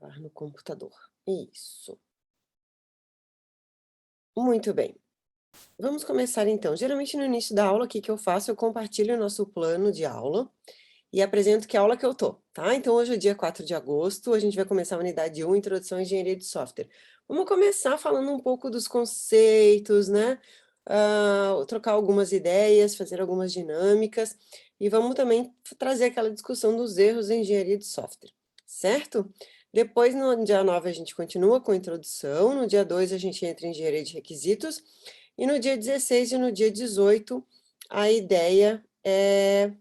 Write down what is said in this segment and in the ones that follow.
Gravar no computador. Isso. Muito bem. Vamos começar então. Geralmente no início da aula, o que que eu faço? Eu compartilho o nosso plano de aula e apresento que aula que eu tô, tá? Então hoje é dia 4 de agosto, a gente vai começar a unidade 1, Introdução à Engenharia de Software. Vamos começar falando um pouco dos conceitos, né? Trocar algumas ideias, fazer algumas dinâmicas e vamos também trazer aquela discussão dos erros em engenharia de software, certo? Depois, no dia 9, a gente continua com a introdução, no dia 2 a gente entra em engenharia de requisitos, e no dia 16 e no dia 18, a ideia é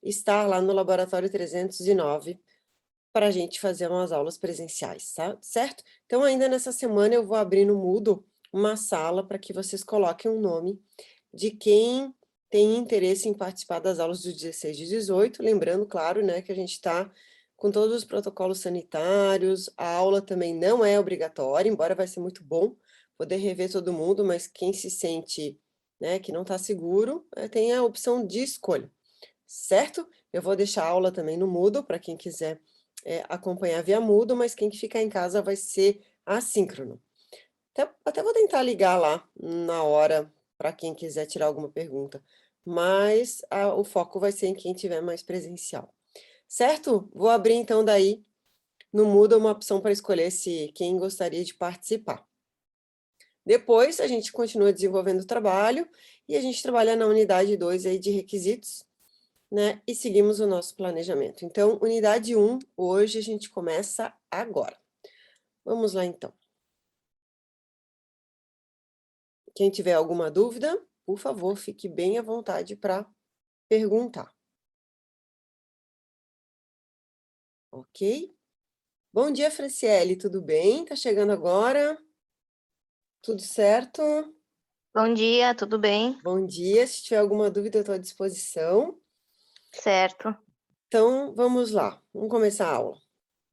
estar lá no laboratório 309 para a gente fazer umas aulas presenciais, tá? Certo? Então, ainda nessa semana, eu vou abrir no Moodle uma sala para que vocês coloquem um nome de quem tem interesse em participar das aulas do 16 e 18, lembrando, claro, né, que a gente está com todos os protocolos sanitários, a aula também não é obrigatória, embora vai ser muito bom poder rever todo mundo, mas quem se sente, né, que não está seguro, tem a opção de escolha, certo? Eu vou deixar a aula também no Moodle, para quem quiser acompanhar via Moodle, mas quem ficar em casa vai ser assíncrono. Até vou tentar ligar lá na hora, para quem quiser tirar alguma pergunta, mas o foco vai ser em quem tiver mais presencial. Certo? Vou abrir então daí no Moodle uma opção para escolher quem gostaria de participar. Depois a gente continua desenvolvendo o trabalho e a gente trabalha na unidade 2 aí de requisitos, né? E seguimos o nosso planejamento. Então, unidade 1, hoje a gente começa agora. Vamos lá então. Quem tiver alguma dúvida, por favor, fique bem à vontade para perguntar. Ok? Bom dia, Franciele, tudo bem? Tá chegando agora? Tudo certo? Bom dia, tudo bem? Bom dia, se tiver alguma dúvida, eu estou à disposição. Certo. Então, vamos lá, vamos começar a aula.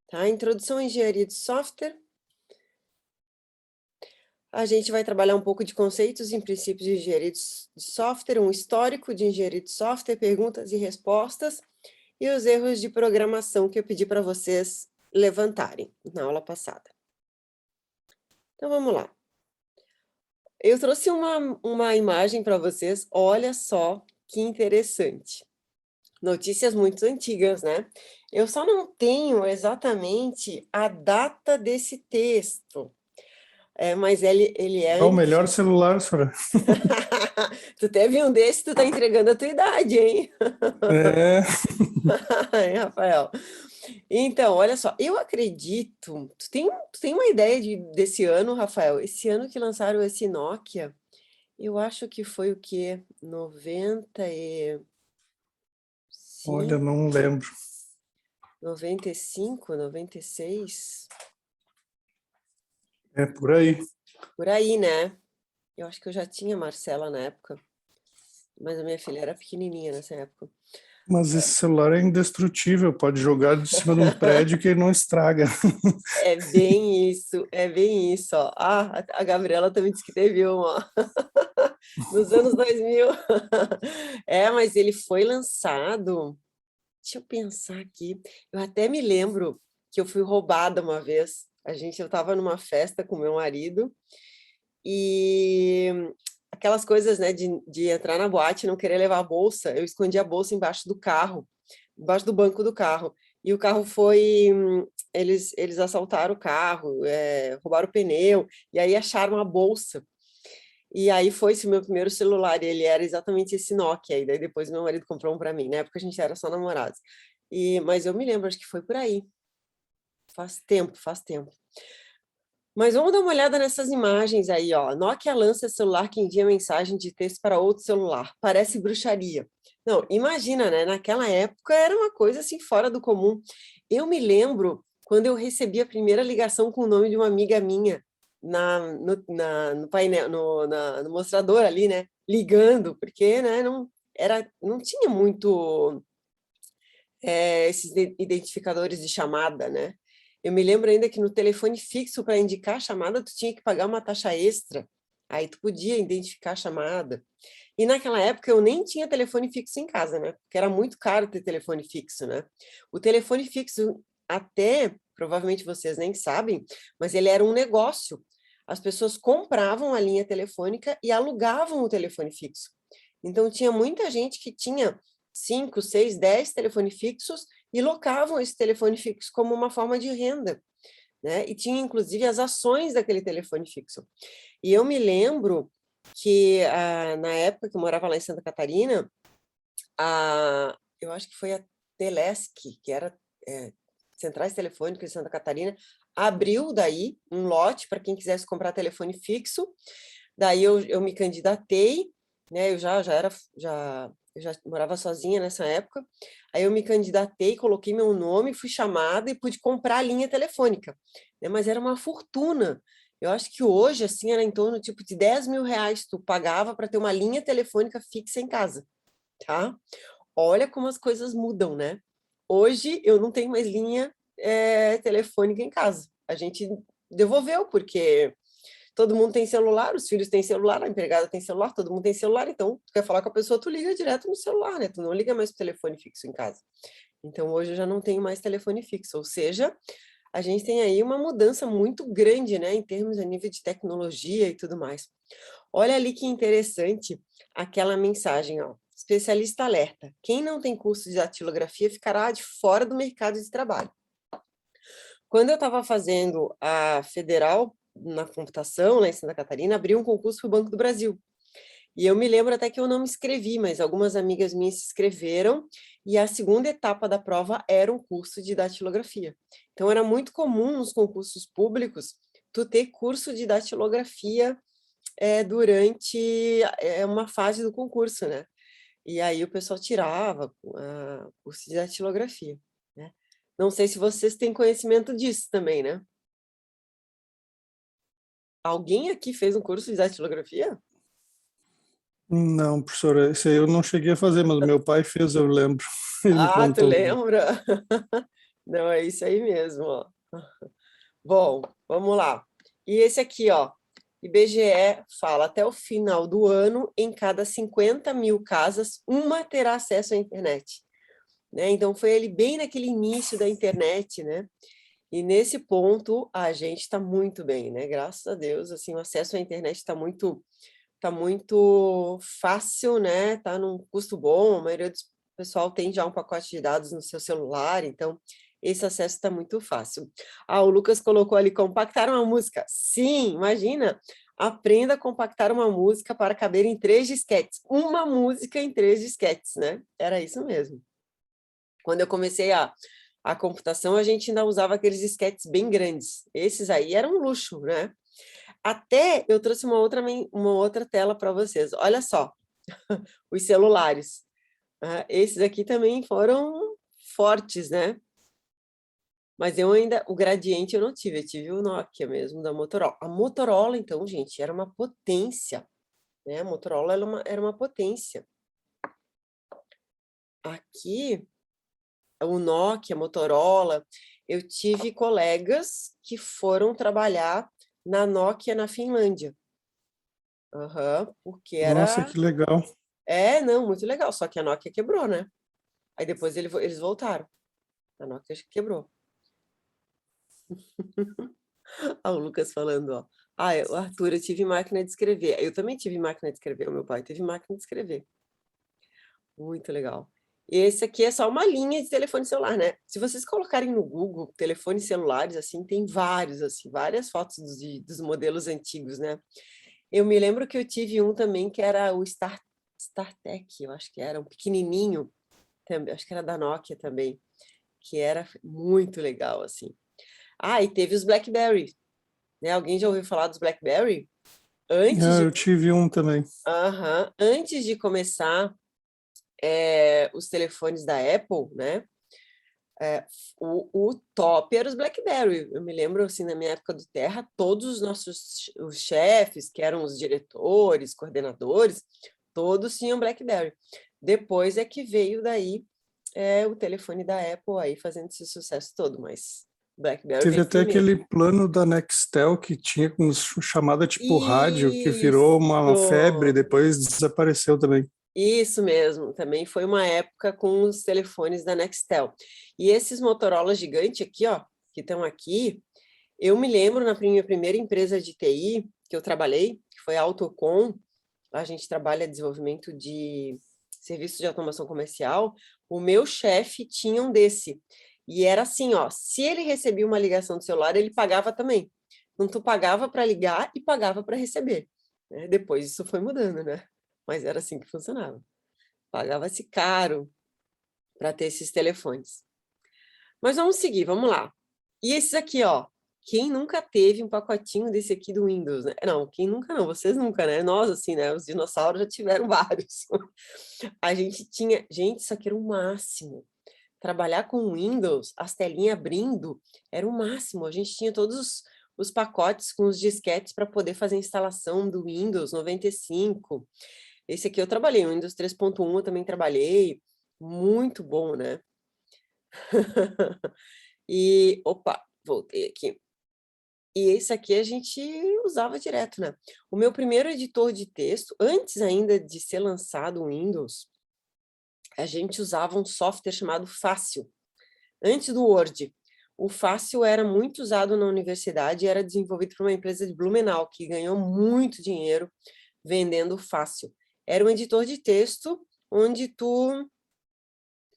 Tá? Introdução à Engenharia de Software. A gente vai trabalhar um pouco de conceitos e princípios de engenharia de software, um histórico de engenharia de software, perguntas e respostas, e os erros de programação que eu pedi para vocês levantarem na aula passada. Então, vamos lá. Eu trouxe uma imagem para vocês, olha só que interessante. Notícias muito antigas, né? Eu só não tenho exatamente a data desse texto, mas ele é É o melhor celular, senhora. Tu teve um desse, tu tá entregando a tua idade, hein? É, Hein, Rafael? Então, olha só, eu acredito, tu tem uma ideia desse ano, Rafael? Esse ano que lançaram esse Nokia, eu acho que foi o quê? 95, olha, não lembro. 95, 96? É por aí. Por aí, né? Eu acho que eu já tinha Marcela na época, mas a minha filha era pequenininha nessa época. Mas esse celular é indestrutível, pode jogar de cima de um prédio que ele não estraga. É bem isso, ó. A Gabriela também disse que teve um, ó, nos anos 2000. Mas ele foi lançado, deixa eu pensar aqui, eu até me lembro que eu fui roubada uma vez, eu estava numa festa com meu marido, e aquelas coisas, né, de entrar na boate e não querer levar a bolsa, eu escondi a bolsa embaixo do carro, embaixo do banco do carro, e o carro foi, eles assaltaram o carro, roubaram o pneu, e aí acharam a bolsa, e aí foi-se o meu primeiro celular, e ele era exatamente esse Nokia, e daí depois meu marido comprou um para mim, na época a gente era só namorados, mas eu me lembro, acho que foi por aí, faz tempo, faz tempo. Mas vamos dar uma olhada nessas imagens aí, ó. Nokia lança celular que envia mensagem de texto para outro celular. Parece bruxaria. Não, imagina, né? Naquela época era uma coisa assim fora do comum. Eu me lembro quando eu recebi a primeira ligação com o nome de uma amiga minha no painel, no mostrador ali, né? Ligando, porque, né? Não tinha muito esses identificadores de chamada, né? Eu me lembro ainda que no telefone fixo, para indicar a chamada, tu tinha que pagar uma taxa extra. Aí tu podia identificar a chamada. E naquela época eu nem tinha telefone fixo em casa, né? Porque era muito caro ter telefone fixo, né? O telefone fixo, até provavelmente vocês nem sabem, mas ele era um negócio. As pessoas compravam a linha telefônica e alugavam o telefone fixo. Então, tinha muita gente que tinha 5, 6, 10 telefones fixos e locavam esse telefone fixo como uma forma de renda, né? E tinha, inclusive, as ações daquele telefone fixo. E eu me lembro que, na época que eu morava lá em Santa Catarina, eu acho que foi a Telesc, que era Centrais Telefônicas de Santa Catarina, abriu daí um lote para quem quisesse comprar telefone fixo. Daí eu me candidatei, né? Eu já morava sozinha nessa época. Aí eu me candidatei, coloquei meu nome, fui chamada e pude comprar a linha telefônica, né? Mas era uma fortuna. Eu acho que hoje, assim, era em torno tipo de 10 mil reais tu pagava para ter uma linha telefônica fixa em casa, tá? Olha como as coisas mudam, né? Hoje eu não tenho mais linha telefônica em casa. A gente devolveu, porque todo mundo tem celular, os filhos têm celular, a empregada tem celular, todo mundo tem celular, então tu quer falar com a pessoa, tu liga direto no celular, né? Tu não liga mais pro telefone fixo em casa. Então hoje eu já não tenho mais telefone fixo, ou seja, a gente tem aí uma mudança muito grande, né, em termos a nível de tecnologia e tudo mais. Olha ali que interessante aquela mensagem, ó. Especialista alerta: quem não tem curso de datilografia ficará de fora do mercado de trabalho. Quando eu estava fazendo a federal na computação, lá em Santa Catarina, abriu um concurso para o Banco do Brasil. E eu me lembro até que eu não me inscrevi, mas algumas amigas minhas se inscreveram, e a segunda etapa da prova era um curso de datilografia. Então, era muito comum nos concursos públicos tu ter curso de datilografia durante uma fase do concurso, né? E aí o pessoal tirava o curso de datilografia, né? Não sei se vocês têm conhecimento disso também, né? Alguém aqui fez um curso de datilografia? Não, professora, esse aí eu não cheguei a fazer, mas meu pai fez, eu lembro. Ele me Ah, tu contou. lembra? Não, é isso aí mesmo, ó. Bom, vamos lá. E esse aqui, ó, IBGE fala, até o final do ano, em cada 50 mil casas, uma terá acesso à internet, né? Então, foi ele bem naquele início da internet, né? E nesse ponto, a gente está muito bem, né? Graças a Deus, assim, o acesso à internet está muito fácil, né? Tá num custo bom, a maioria do pessoal tem já um pacote de dados no seu celular, então esse acesso está muito fácil. O Lucas colocou ali, compactar uma música. Sim, imagina, aprenda a compactar uma música para caber em 3 disquetes. Uma música em 3 disquetes, né? Era isso mesmo. Quando eu comecei a computação, a gente ainda usava aqueles disquetes bem grandes. Esses aí eram um luxo, né? Até eu trouxe uma outra tela para vocês. Olha só, os celulares. Esses aqui também foram fortes, né? Mas o Gradiente eu não tive, eu tive o Nokia mesmo, da Motorola. A Motorola, então, gente, era uma potência, né? A Motorola era uma potência. Aqui, o Nokia, a Motorola, eu tive colegas que foram trabalhar na Nokia na Finlândia. Porque Nossa, era... que legal. Não, muito legal, só que a Nokia quebrou, né? Aí depois eles voltaram. A Nokia quebrou. O Lucas falando, ó. O Arthur, eu tive máquina de escrever. Eu também tive máquina de escrever, o meu pai teve máquina de escrever. Muito legal. Esse aqui é só uma linha de telefone celular, né? Se vocês colocarem no Google telefones celulares, assim, tem vários, assim, várias fotos dos modelos antigos, né? Eu me lembro que eu tive um também que era o StarTech, eu acho que era um pequenininho, também, acho que era da Nokia também, que era muito legal, assim. E teve os BlackBerry, né? Alguém já ouviu falar dos BlackBerry? Eu tive um também. Antes de começar os telefones da Apple, né? O top era os BlackBerry. Eu me lembro, assim, na minha época do Terra, todos os chefes, que eram os diretores, coordenadores, todos tinham BlackBerry. Depois é que veio daí o telefone da Apple aí fazendo esse sucesso todo, mas BlackBerry Teve veio até primeiro. aquele plano da Nextel que tinha como chamada tipo rádio, que virou Isso! uma febre, depois desapareceu também. Isso mesmo, também foi uma época com os telefones da Nextel. E esses Motorola gigante aqui, ó, que estão aqui, eu me lembro na minha primeira empresa de TI que eu trabalhei, que foi a Autocom, a gente trabalha desenvolvimento de serviços de automação comercial, o meu chefe tinha um desse. E era assim, ó, se ele recebia uma ligação do celular, ele pagava também. Então, tu pagava para ligar e pagava para receber. Né? Depois isso foi mudando, né? Mas era assim que funcionava. Pagava-se caro para ter esses telefones. Mas vamos seguir, vamos lá. E esses aqui, ó. Quem nunca teve um pacotinho desse aqui do Windows, né? Não, quem nunca não, vocês nunca, né? Nós, assim, né? Os dinossauros já tiveram vários. A gente tinha... Gente, isso aqui era o máximo. Trabalhar com Windows, as telinhas abrindo, era o máximo. A gente tinha todos os pacotes com os disquetes para poder fazer a instalação do Windows 95. Esse aqui eu trabalhei, o Windows 3.1 eu também trabalhei. Muito bom, né? E, opa, voltei aqui. E esse aqui a gente usava direto, né? O meu primeiro editor de texto, antes ainda de ser lançado o Windows, a gente usava um software chamado Fácil, antes do Word. O Fácil era muito usado na universidade e era desenvolvido por uma empresa de Blumenau, que ganhou muito dinheiro vendendo Fácil. Era um editor de texto onde tu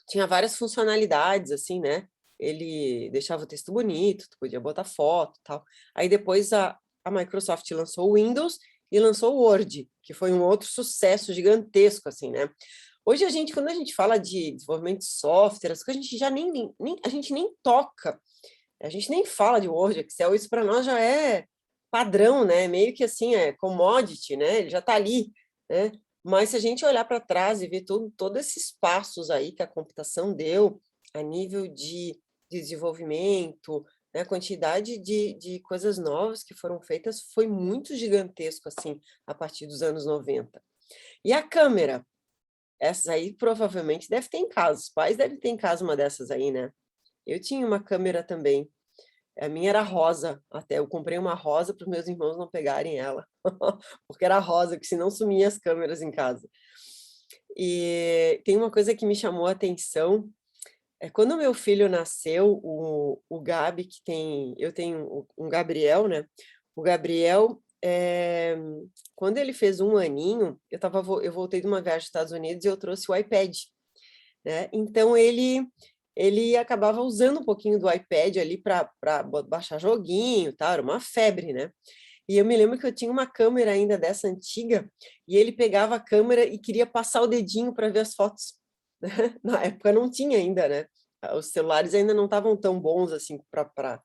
tinha várias funcionalidades, assim, né? Ele deixava o texto bonito, tu podia botar foto e tal. Aí depois a Microsoft lançou o Windows e lançou o Word, que foi um outro sucesso gigantesco, assim, né? Hoje quando a gente fala de desenvolvimento de software, a gente já a gente nem toca, a gente nem fala de Word, Excel, isso para nós já é padrão, né? Meio que assim, é commodity, né? Ele já está ali, né? Mas se a gente olhar para trás e ver todos esses passos aí que a computação deu a nível de desenvolvimento, né? A quantidade de coisas novas que foram feitas foi muito gigantesco, assim, a partir dos anos 90. E a câmera? Essas aí provavelmente deve ter em casa, os pais devem ter em casa uma dessas aí, né? Eu tinha uma câmera também, a minha era rosa, até eu comprei uma rosa para os meus irmãos não pegarem ela, porque era rosa, que senão sumia as câmeras em casa. E tem uma coisa que me chamou a atenção, é quando meu filho nasceu, o Gabi, eu tenho um Gabriel, né? O Gabriel, quando ele fez 1 aninho, eu voltei de uma viagem aos Estados Unidos e eu trouxe o iPad, né? Então ele acabava usando um pouquinho do iPad ali para baixar joguinho, tá? Era uma febre, né? E eu me lembro que eu tinha uma câmera ainda dessa antiga, e ele pegava a câmera e queria passar o dedinho para ver as fotos. Né? Na época não tinha ainda, né? Os celulares ainda não estavam tão bons assim para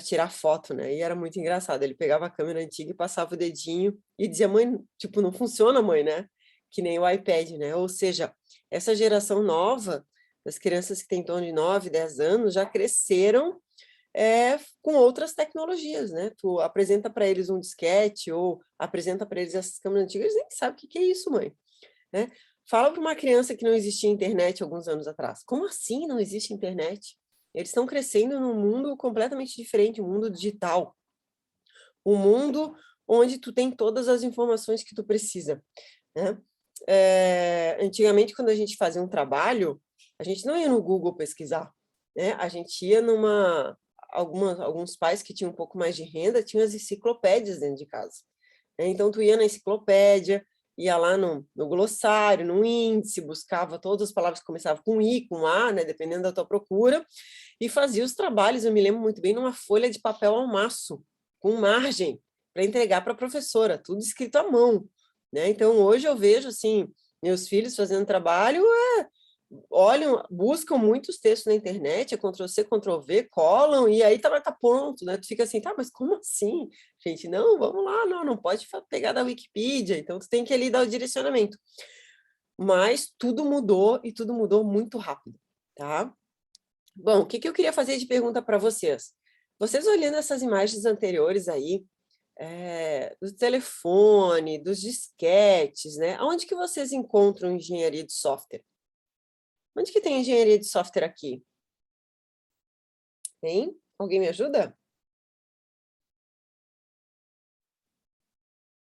tirar foto, né? E era muito engraçado. Ele pegava a câmera antiga e passava o dedinho e dizia: "Mãe, tipo, não funciona, mãe, né?" Que nem o iPad, né? Ou seja, essa geração nova, das crianças que têm em torno de 9, 10 anos, já cresceram com outras tecnologias, né? Tu apresenta para eles um disquete ou apresenta para eles essas câmeras antigas, eles nem sabem o que é isso, mãe. Né? Fala para uma criança que não existia internet alguns anos atrás. Como assim não existe internet? Eles estão crescendo num mundo completamente diferente, um mundo digital. Um mundo onde tu tem todas as informações que tu precisa. Né? Antigamente, quando a gente fazia um trabalho, a gente não ia no Google pesquisar. Né? A gente ia alguns pais que tinham um pouco mais de renda tinham as enciclopédias dentro de casa. Né? Então, tu ia na enciclopédia, ia lá no glossário, no índice, buscava todas as palavras que começavam com I, com A, né? Dependendo da tua procura, e fazia os trabalhos, eu me lembro muito bem, numa folha de papel ao maço, com margem, para entregar para a professora, tudo escrito à mão. Né? Então, hoje eu vejo, assim, meus filhos fazendo trabalho, olham, buscam muitos textos na internet, é Ctrl+C, Ctrl+V, colam, e aí tá pronto, né? Tu fica assim, tá, mas como assim? Gente, não, vamos lá, não pode pegar da Wikipedia, então tu tem que ali dar o direcionamento. Mas tudo mudou, e tudo mudou muito rápido, tá? Bom, o que eu queria fazer de pergunta para vocês? Vocês olhando essas imagens anteriores aí, do telefone, dos disquetes, né? Onde que vocês encontram engenharia de software? Onde que tem engenharia de software aqui? Tem? Alguém me ajuda?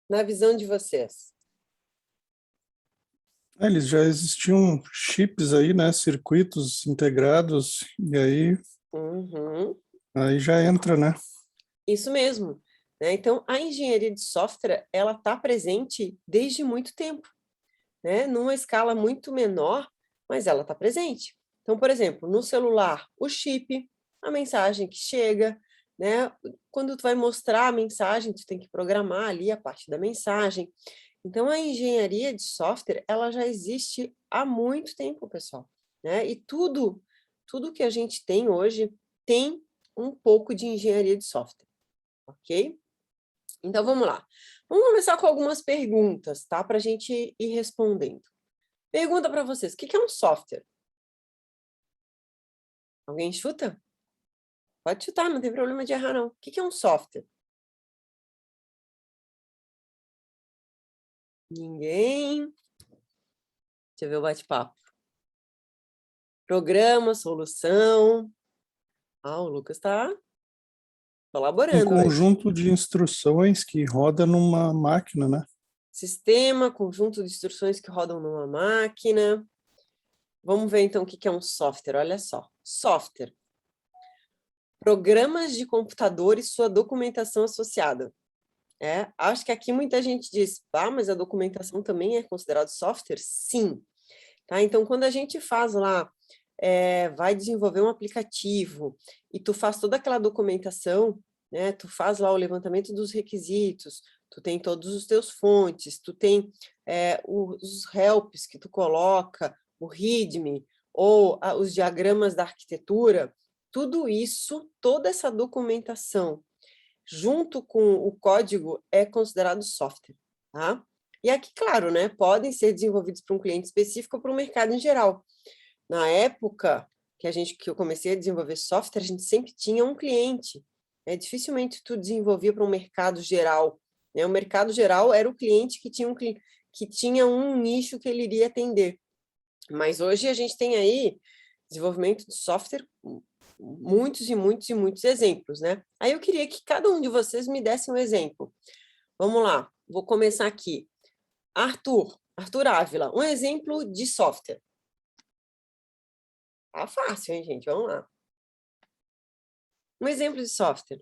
Na visão de vocês. Eles já existiam chips aí, né? Circuitos integrados, e Uhum. aí já entra, né? Isso mesmo, né? Então, a engenharia de software, ela está presente desde muito tempo, né? Numa escala muito menor, mas ela está presente. Então, por exemplo, no celular, o chip, a mensagem que chega, né? Quando tu vai mostrar a mensagem, tu tem que programar ali a parte da mensagem. Então, a engenharia de software, ela já existe há muito tempo, pessoal, né? E tudo que a gente tem hoje tem um pouco de engenharia de software, ok? Então, vamos lá. Vamos começar com algumas perguntas, tá? Para a gente ir respondendo. Pergunta para vocês, o que é um software? Alguém chuta? Pode chutar, não tem problema de errar, não. O que é um software? Ninguém? Deixa eu ver o bate-papo. Programa, solução. Ah, o Lucas está Um colaborando hoje. conjunto de instruções que roda numa máquina, né? Sistema, conjunto de instruções que rodam numa máquina. Vamos ver, então, o que é um software. Olha só. Software. Programas de computador e sua documentação associada. Acho que aqui muita gente diz, mas a documentação também é considerado software? Sim. Tá? Então, quando a gente faz lá, vai desenvolver um aplicativo e tu faz toda aquela documentação, né? Tu faz lá o levantamento dos requisitos, tu tem todos os teus fontes, tu tem os helps que tu coloca, o README, ou os diagramas da arquitetura, tudo isso, toda essa documentação, junto com o código, é considerado software, tá? E aqui, claro, né, podem ser desenvolvidos para um cliente específico ou para o mercado em geral. Na época que eu comecei a desenvolver software, a gente sempre tinha um cliente. Dificilmente tu desenvolvia para um mercado geral, né? O mercado geral era o cliente que tinha um nicho que ele iria atender. Mas hoje a gente tem aí desenvolvimento de software, muitos e muitos e muitos exemplos, né? Aí eu queria que cada um de vocês me desse um exemplo. Vamos lá, vou começar aqui. Arthur Ávila, um exemplo de software. Tá fácil, hein, gente? Vamos lá. Um exemplo de software.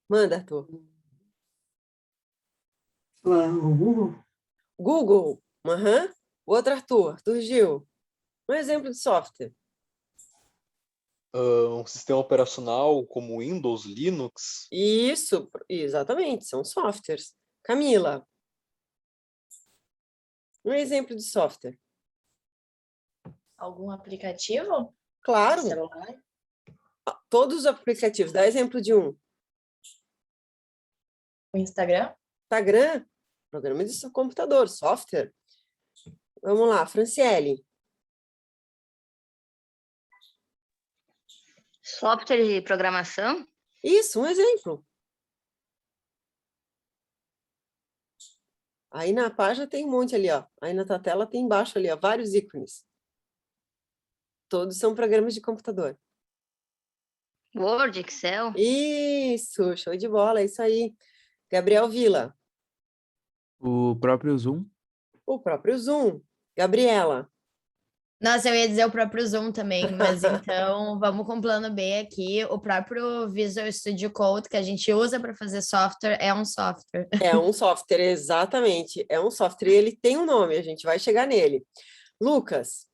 Manda, Arthur. O Google? Google. Aham. Outro Arthur Gil. Um exemplo de software. Um sistema operacional como Windows, Linux. Isso, exatamente, são softwares. Camila. Um exemplo de software. Algum aplicativo? Claro, Celular? todos os aplicativos. Dá exemplo de um. O Instagram? Instagram, programa de computador, software. Vamos lá, Franciele. Software de programação? Isso, um exemplo. Aí na página tem um monte ali, ó. Aí na tua tela tem embaixo ali, ó, vários ícones. Todos são programas de computador. Word, Excel? Isso, show de bola, é isso aí. Gabriel Vila. O próprio Zoom. O próprio Zoom. Gabriela. Nossa, eu ia dizer o próprio Zoom também, mas então vamos com o plano B aqui. O próprio Visual Studio Code que a gente usa para fazer software é um software. É um software, exatamente. É um software e ele tem um nome, a gente vai chegar nele. Lucas.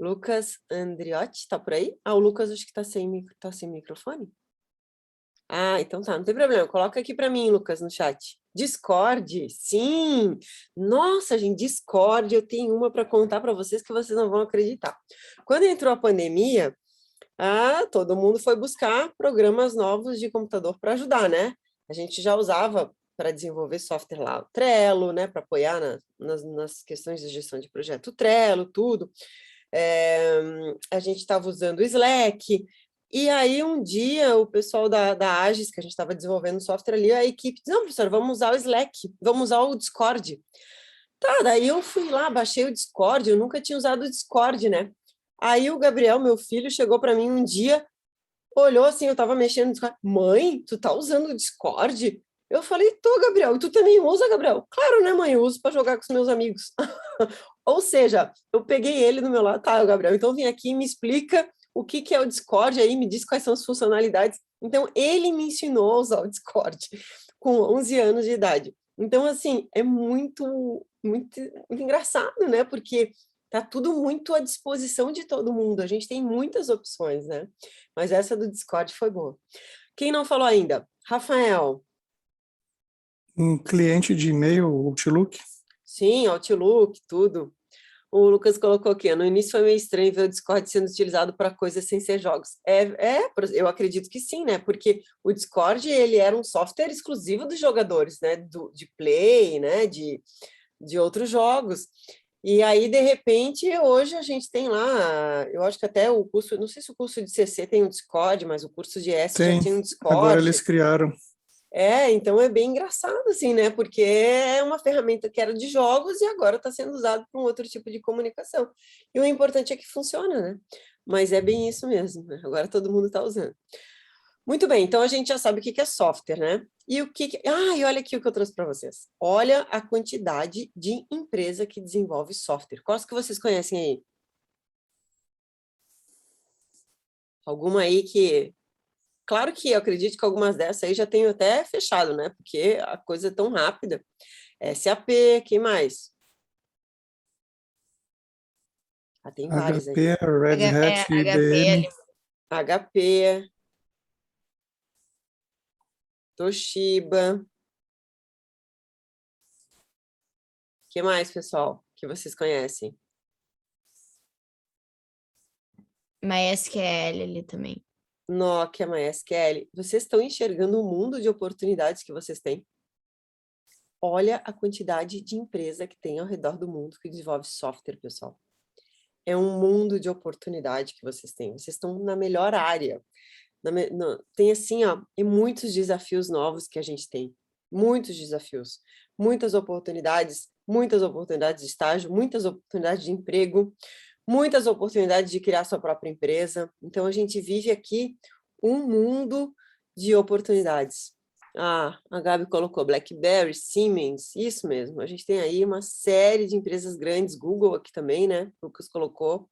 Lucas Andriotti, tá por aí? O Lucas acho que tá sem microfone. Então tá, não tem problema. Coloca aqui para mim, Lucas, no chat. Discord, sim! Nossa, gente, Discord, eu tenho uma para contar para vocês que vocês não vão acreditar. Quando entrou a pandemia, todo mundo foi buscar programas novos de computador para ajudar, né? A gente já usava para desenvolver software lá, o Trello, né? Para apoiar nas questões de gestão de projeto, o Trello, tudo. A gente estava usando o Slack. E aí, um dia, o pessoal da Agis, que a gente estava desenvolvendo software ali, a equipe disse, não, professor, vamos usar o Slack, vamos usar o Discord. Tá, daí eu fui lá, baixei o Discord, eu nunca tinha usado o Discord, né? Aí o Gabriel, meu filho, chegou para mim um dia, olhou assim, eu tava mexendo no Discord, mãe, tu tá usando o Discord? Eu falei, tô, Gabriel, e tu também usa, Gabriel? Claro, né, mãe, eu uso para jogar com os meus amigos. Ou seja, eu peguei ele do meu lado, tá, Gabriel, então vem aqui e me explica o que que é o Discord, aí me diz quais são as funcionalidades. Então, ele me ensinou a usar o Discord com 11 anos de idade. Então, assim, é muito engraçado, né, porque tá tudo muito à disposição de todo mundo, a gente tem muitas opções, né, mas essa do Discord foi boa. Quem não falou ainda? Rafael. Um cliente de e-mail, Outlook. Sim, Outlook, tudo. O Lucas colocou aqui, no início foi meio estranho ver o Discord sendo utilizado para coisas sem ser jogos. Eu acredito que sim, né? Porque o Discord, ele era um software exclusivo dos jogadores, né? De Play, né? De outros jogos. E aí, de repente, hoje a gente tem lá, eu acho que até o curso, não sei se o curso de CC tem um Discord, mas o curso de S já Tem, tinha um agora Discord. eles criaram. Então é bem engraçado, assim, né? Porque é uma ferramenta que era de jogos e agora está sendo usada para um outro tipo de comunicação. E o importante é que funciona, né? Mas é bem isso mesmo, né? Agora todo mundo está usando. Muito bem, então a gente já sabe o que é software, né? E o que... e olha aqui o que eu trouxe para vocês. Olha a quantidade de empresa que desenvolve software. Quais que vocês conhecem aí? Alguma aí que... Claro que eu acredito que algumas dessas aí já tenho até fechado, né? Porque a coisa é tão rápida. SAP, quem mais? Tem várias aí. HP, Red Hat, HP IBM. HP, Toshiba. Que mais, pessoal, que vocês conhecem? MySQL ali também. Nokia, MySQL. Vocês estão enxergando o mundo de oportunidades que vocês têm? Olha a quantidade de empresa que tem ao redor do mundo que desenvolve software, pessoal. É um mundo de oportunidade que vocês têm. Vocês estão na melhor área. Tem assim, ó, e muitos desafios novos que a gente tem. Muitos desafios. Muitas oportunidades de estágio, muitas oportunidades de emprego, muitas oportunidades de criar sua própria empresa. Então, a gente vive aqui um mundo de oportunidades. A Gabi colocou BlackBerry, Siemens, isso mesmo. A gente tem aí uma série de empresas grandes, Google aqui também, né? O Lucas colocou.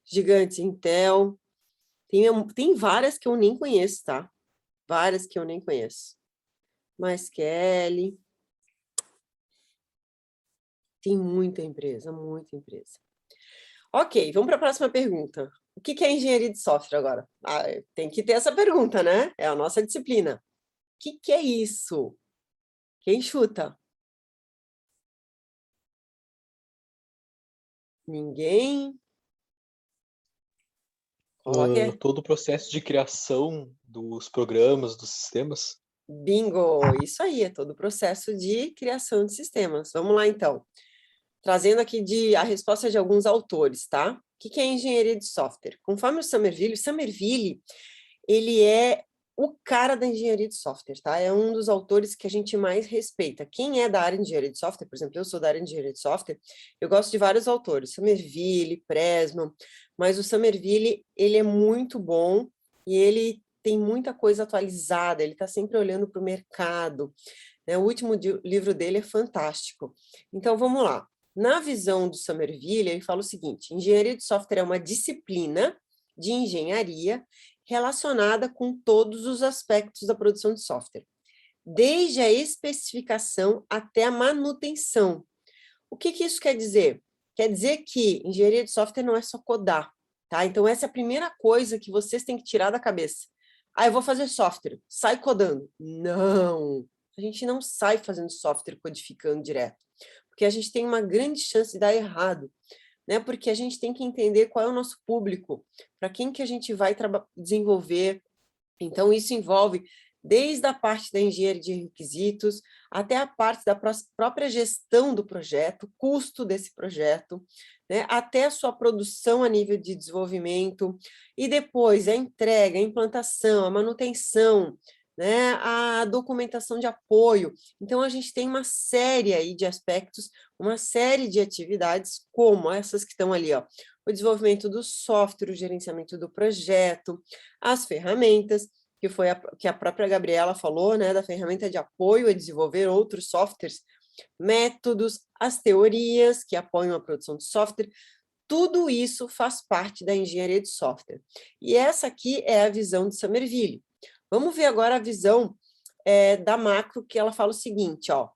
Gigantes, Intel. Tem várias que eu nem conheço, tá? Várias que eu nem conheço. MySQL. Tem muita empresa, muita empresa. Ok, vamos para a próxima pergunta. O que é engenharia de software agora? Tem que ter essa pergunta, né? É a nossa disciplina. O que é isso? Quem chuta? Ninguém? Coloque. Todo o processo de criação dos programas, dos sistemas. Bingo! Isso aí, é todo o processo de criação de sistemas. Vamos lá, então. Trazendo aqui a resposta de alguns autores, tá? O que é engenharia de software? Conforme o Somerville, ele é o cara da engenharia de software, tá? É um dos autores que a gente mais respeita. Quem é da área de engenharia de software, por exemplo, eu sou da área de engenharia de software, eu gosto de vários autores, Somerville, Pressman, mas o Somerville, ele é muito bom e ele tem muita coisa atualizada, ele está sempre olhando para o mercado, né? O último livro dele é fantástico. Então, vamos lá. Na visão do Somerville, ele fala o seguinte: engenharia de software é uma disciplina de engenharia relacionada com todos os aspectos da produção de software, desde a especificação até a manutenção. O que isso quer dizer? Quer dizer que engenharia de software não é só codar, tá? Então, essa é a primeira coisa que vocês têm que tirar da cabeça. Eu vou fazer software, sai codando. Não, a gente não sai fazendo software codificando direto, porque a gente tem uma grande chance de dar errado, né? Porque a gente tem que entender qual é o nosso público, para quem que a gente vai desenvolver. Então, isso envolve desde a parte da engenharia de requisitos, até a parte da própria gestão do projeto, custo desse projeto, né? Até a sua produção a nível de desenvolvimento, e depois a entrega, a implantação, a manutenção, né, a documentação de apoio. Então, a gente tem uma série aí de aspectos, uma série de atividades, como essas que estão ali, ó, o desenvolvimento do software, o gerenciamento do projeto, as ferramentas, que foi que a própria Gabriela falou, né, da ferramenta de apoio a desenvolver outros softwares, métodos, as teorias que apoiam a produção de software, tudo isso faz parte da engenharia de software. E essa aqui é a visão de Somerville. Vamos ver agora a visão da Macro, que ela fala o seguinte, ó,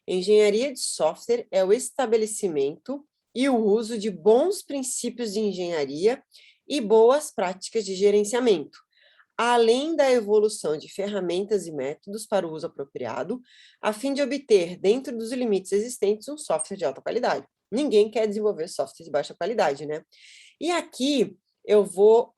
engenharia de software é o estabelecimento e o uso de bons princípios de engenharia e boas práticas de gerenciamento, além da evolução de ferramentas e métodos para o uso apropriado, a fim de obter, dentro dos limites existentes, um software de alta qualidade. Ninguém quer desenvolver software de baixa qualidade, né? E aqui eu vou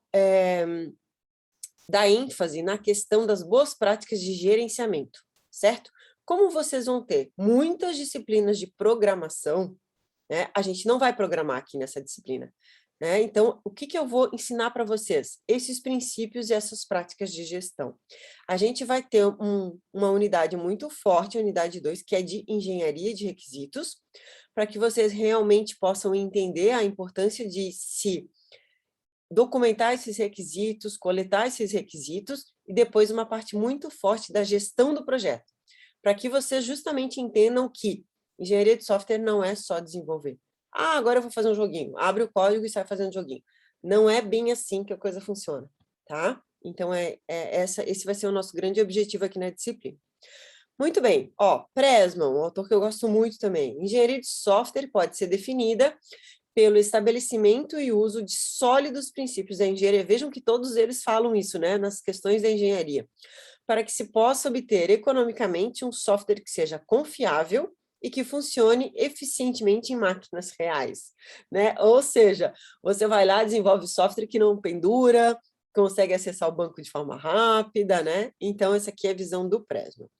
dar ênfase na questão das boas práticas de gerenciamento, certo? Como vocês vão ter muitas disciplinas de programação, né? A gente não vai programar aqui nessa disciplina, né? Então, o que eu vou ensinar para vocês? Esses princípios e essas práticas de gestão. A gente vai ter uma unidade muito forte, a unidade 2, que é de engenharia de requisitos, para que vocês realmente possam entender a importância de se documentar esses requisitos, coletar esses requisitos, e depois uma parte muito forte da gestão do projeto, para que vocês justamente entendam que engenharia de software não é só desenvolver. Ah, agora eu vou fazer um joguinho. Abre o código e sai fazendo joguinho. Não é bem assim que a coisa funciona, tá? Então, esse vai ser o nosso grande objetivo aqui na disciplina. Muito bem, ó, Pressman, um autor que eu gosto muito também. Engenharia de software pode ser definida pelo estabelecimento e uso de sólidos princípios da engenharia. Vejam que todos eles falam isso, né, nas questões da engenharia, para que se possa obter economicamente um software que seja confiável e que funcione eficientemente em máquinas reais, né? Ou seja, você vai lá, desenvolve software que não pendura, consegue acessar o banco de forma rápida, né? Então, essa aqui é a visão do Pressman.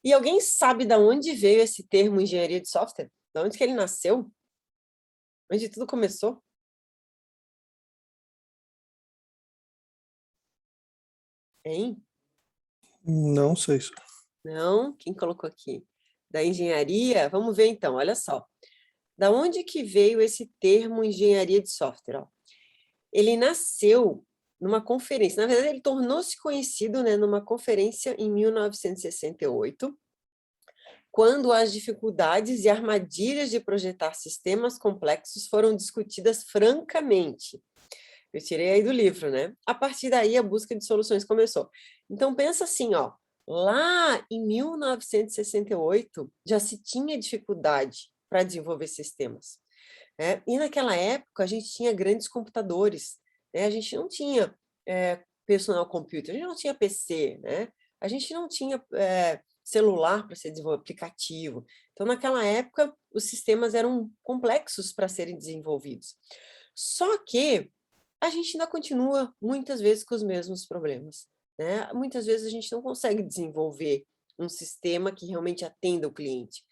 E alguém sabe de onde veio esse termo engenharia de software? De onde que ele nasceu? Onde tudo começou? Hein? Não sei. Não? Quem colocou aqui? Da engenharia? Vamos ver então, olha só. Da onde que veio esse termo engenharia de software? Ó? Ele nasceu numa conferência, na verdade ele tornou-se conhecido, né, numa conferência em 1968, quando as dificuldades e armadilhas de projetar sistemas complexos foram discutidas francamente. Eu tirei aí do livro, né? A partir daí, a busca de soluções começou. Então, pensa assim, ó, lá em 1968, já se tinha dificuldade para desenvolver sistemas, né? E naquela época, a gente tinha grandes computadores, né? A gente não tinha personal computer, a gente não tinha PC, né? A gente não tinha celular para ser desenvolvido, aplicativo. Então, naquela época, os sistemas eram complexos para serem desenvolvidos. Só que a gente ainda continua, muitas vezes, com os mesmos problemas, né? Muitas vezes a gente não consegue desenvolver um sistema que realmente atenda o cliente.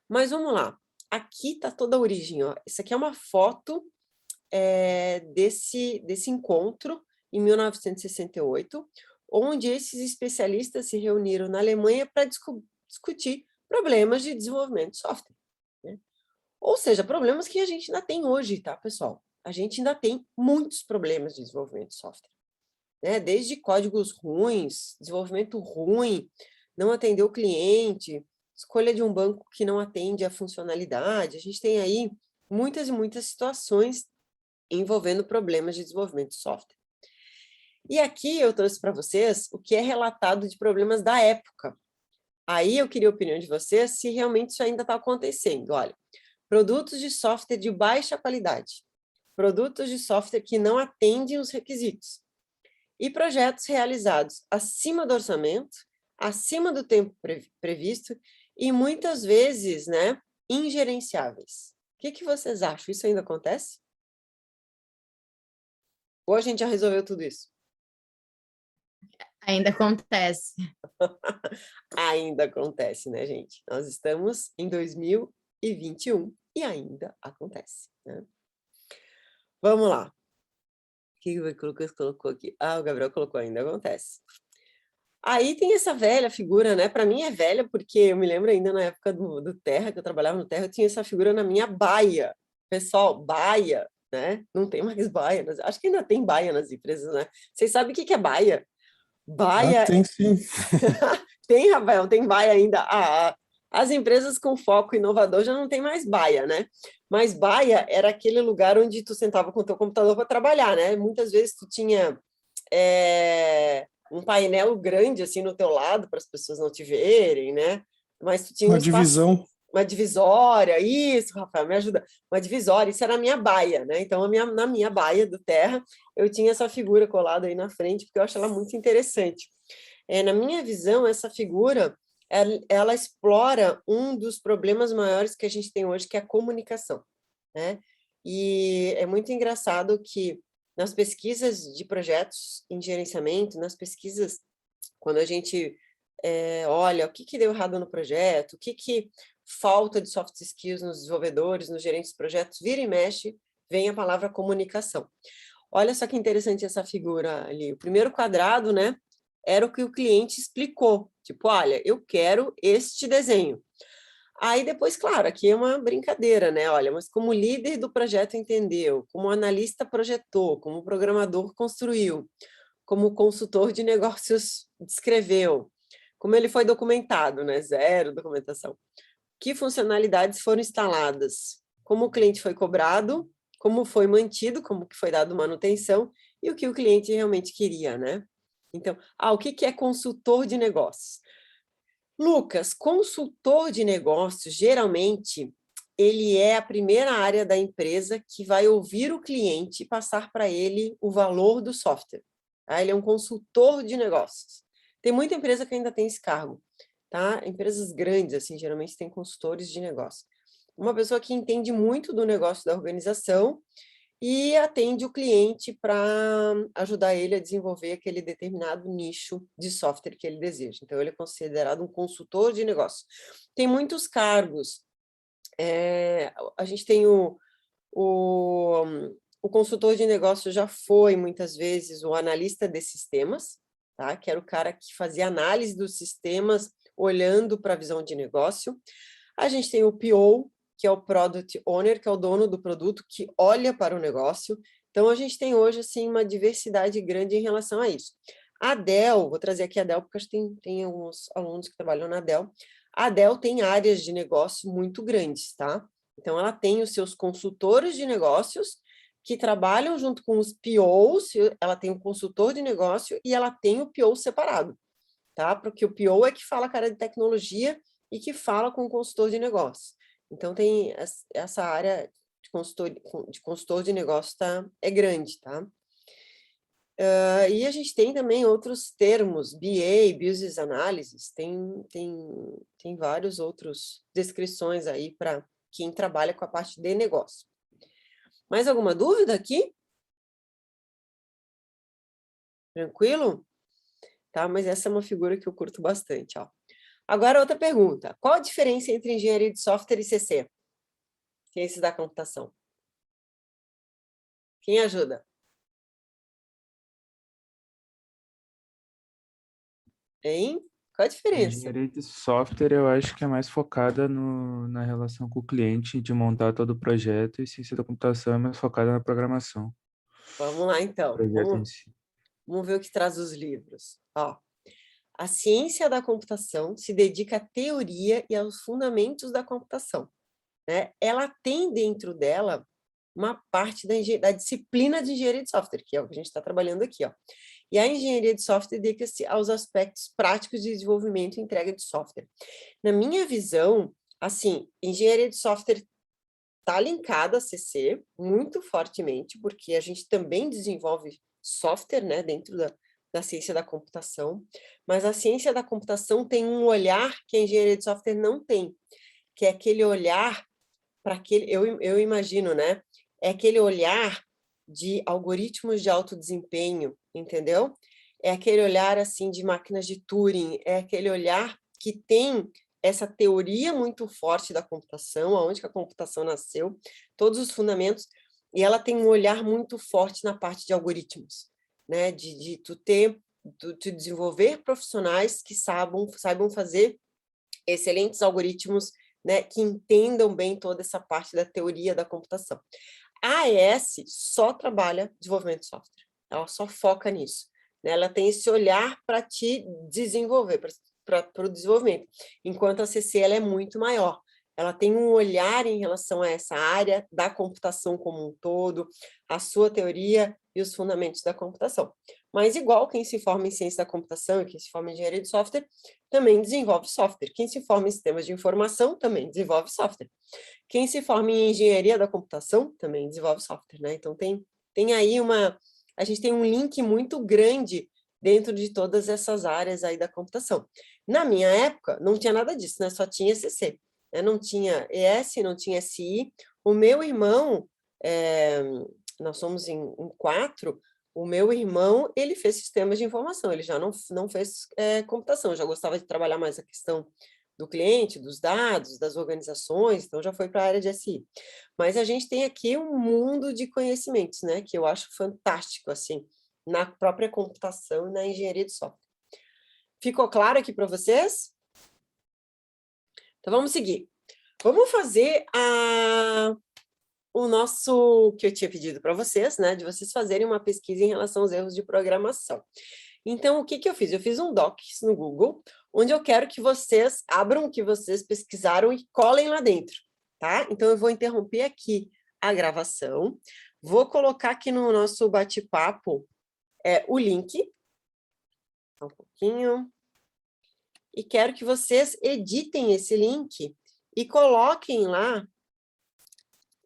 Mas vamos lá, aqui está toda a origem, ó. Isso aqui é uma foto desse encontro em 1968, onde esses especialistas se reuniram na Alemanha para discutir problemas de desenvolvimento de software, né? Ou seja, problemas que a gente ainda tem hoje, tá, pessoal? A gente ainda tem muitos problemas de desenvolvimento de software, né? Desde códigos ruins, desenvolvimento ruim, não atender o cliente, escolha de um banco que não atende a funcionalidade. A gente tem aí muitas e muitas situações envolvendo problemas de desenvolvimento de software. E aqui eu trouxe para vocês o que é relatado de problemas da época. Aí eu queria a opinião de vocês se realmente isso ainda está acontecendo. Olha, produtos de software de baixa qualidade, produtos de software que não atendem os requisitos, e projetos realizados acima do orçamento, acima do tempo previsto, e muitas vezes, né, ingerenciáveis. O que vocês acham? Isso ainda acontece? Ou a gente já resolveu tudo isso? Ainda acontece. Ainda acontece, né, gente? Nós estamos em 2021 e ainda acontece, né? Vamos lá. que o Lucas colocou aqui? Ah, o Gabriel colocou ainda, acontece. Aí tem essa velha figura, né? Para mim é velha, porque eu me lembro ainda na época do Terra, que eu trabalhava no Terra, eu tinha essa figura na minha baia. Pessoal, baia, né? Não tem mais baia. Acho que ainda tem baia nas empresas, né? Vocês sabem o que é baia? Baia. Tem sim. Tem, Rafael, tem baia ainda. As empresas com foco inovador já não tem mais baia, né? Mas baia era aquele lugar onde tu sentava com o teu computador para trabalhar, né? Muitas vezes tu tinha um painel grande assim no teu lado para as pessoas não te verem, né? Mas tu tinha Uma espaço, divisão. uma divisória, isso, Rafael, me ajuda. Uma divisória, isso era a minha baia, né? Então, na minha baia do Terra, eu tinha essa figura colada aí na frente, porque eu acho ela muito interessante. Na minha visão, essa figura, ela explora um dos problemas maiores que a gente tem hoje, que é a comunicação, né? E é muito engraçado que nas pesquisas de projetos em gerenciamento, nas pesquisas, quando a gente olha o que deu errado no projeto, o que falta de soft skills nos desenvolvedores, nos gerentes de projetos, vira e mexe, vem a palavra comunicação. Olha só que interessante essa figura ali. O primeiro quadrado, né, era o que o cliente explicou. Tipo, olha, eu quero este desenho. Aí depois, claro, aqui é uma brincadeira, né? Olha, mas como o líder do projeto entendeu, como o analista projetou, como o programador construiu, como o consultor de negócios descreveu, como ele foi documentado, né? Zero documentação. Que funcionalidades foram instaladas, como o cliente foi cobrado, como foi mantido, como que foi dado manutenção e o que o cliente realmente queria, né? Então, o que é consultor de negócios? Lucas, consultor de negócios, geralmente, ele é a primeira área da empresa que vai ouvir o cliente e passar para ele o valor do software. Tá? Ele é um consultor de negócios. Tem muita empresa que ainda tem esse cargo. Tá? Empresas grandes, assim, geralmente têm consultores de negócio. Uma pessoa que entende muito do negócio da organização e atende o cliente para ajudar ele a desenvolver aquele determinado nicho de software que ele deseja. Então, ele é considerado um consultor de negócio. Tem muitos cargos. A gente tem o consultor de negócio já foi, muitas vezes, o analista de sistemas, tá? Que era o cara que fazia análise dos sistemas, olhando para a visão de negócio. A gente tem o PO, que é o Product Owner, que é o dono do produto, que olha para o negócio. Então, a gente tem hoje, assim, uma diversidade grande em relação a isso. A Dell, vou trazer aqui a Dell, porque acho que tem alguns alunos que trabalham na Dell. A Dell tem áreas de negócio muito grandes, tá? Então, ela tem os seus consultores de negócios, que trabalham junto com os POs, ela tem um consultor de negócio e ela tem o PO separado, tá? Porque o PO é que fala a cara de tecnologia e que fala com o consultor de negócio. Então, tem essa área de consultor de negócio é grande, tá? E a gente tem também outros termos, BA, Business Analysis, tem vários outros descrições aí para quem trabalha com a parte de negócio. Mais alguma dúvida aqui? Tranquilo? Tá, mas essa é uma figura que eu curto bastante, ó. Agora, outra pergunta. Qual a diferença entre engenharia de software e CC? Ciências da computação. Quem ajuda? Hein? Qual a A diferença? engenharia de software eu acho que é mais focada na relação com o cliente, de montar todo o projeto, e ciência da computação é mais focada na programação, Vamos lá, do então. projeto em si. Vamos ver o que traz os livros. Ó, a ciência da computação se dedica à teoria e aos fundamentos da computação, né? Ela tem dentro dela uma parte da disciplina de engenharia de software, que é o que a gente está trabalhando aqui, ó. E a engenharia de software dedica-se aos aspectos práticos de desenvolvimento e entrega de software. Na minha visão, assim, engenharia de software está linkada a CC muito fortemente, porque a gente também desenvolve software, né, dentro da ciência da computação, mas a ciência da computação tem um olhar que a engenharia de software não tem, que é aquele olhar para aquele, eu imagino, né, é aquele olhar de algoritmos de alto desempenho, entendeu? É aquele olhar, assim, de máquinas de Turing, é aquele olhar que tem essa teoria muito forte da computação, aonde que a computação nasceu, todos os fundamentos, e ela tem um olhar muito forte na parte de algoritmos, né? De tu desenvolver profissionais que saibam fazer excelentes algoritmos, né? Que entendam bem toda essa parte da teoria da computação. A AES só trabalha desenvolvimento de software, ela só foca nisso, né? Ela tem esse olhar para te desenvolver, para o desenvolvimento, enquanto a CC ela é muito maior. Ela tem um olhar em relação a essa área da computação como um todo, a sua teoria e os fundamentos da computação. Mas igual quem se forma em ciência da computação e quem se forma em engenharia de software, também desenvolve software. Quem se forma em sistemas de informação também desenvolve software. Quem se forma em engenharia da computação também desenvolve software, né? Então tem aí a gente tem um link muito grande dentro de todas essas áreas aí da computação. Na minha época, não tinha nada disso, né? Só tinha CC. Não tinha ES, não tinha SI. O meu irmão, nós somos em 4, o meu irmão, ele fez sistemas de informação, ele já não fez computação, já gostava de trabalhar mais a questão do cliente, dos dados, das organizações, então já foi para a área de SI. Mas a gente tem aqui um mundo de conhecimentos, né, que eu acho fantástico, assim, na própria computação e na engenharia de software. Ficou claro aqui para vocês? Então, vamos seguir. Vamos fazer o nosso, que eu tinha pedido para vocês, né, de vocês fazerem uma pesquisa em relação aos erros de programação. Então, o que eu fiz? Eu fiz um docs no Google, onde eu quero que vocês abram o que vocês pesquisaram e colhem lá dentro, tá? Então, eu vou interromper aqui a gravação, vou colocar aqui no nosso bate-papo o link, um pouquinho, e quero que vocês editem esse link e coloquem lá,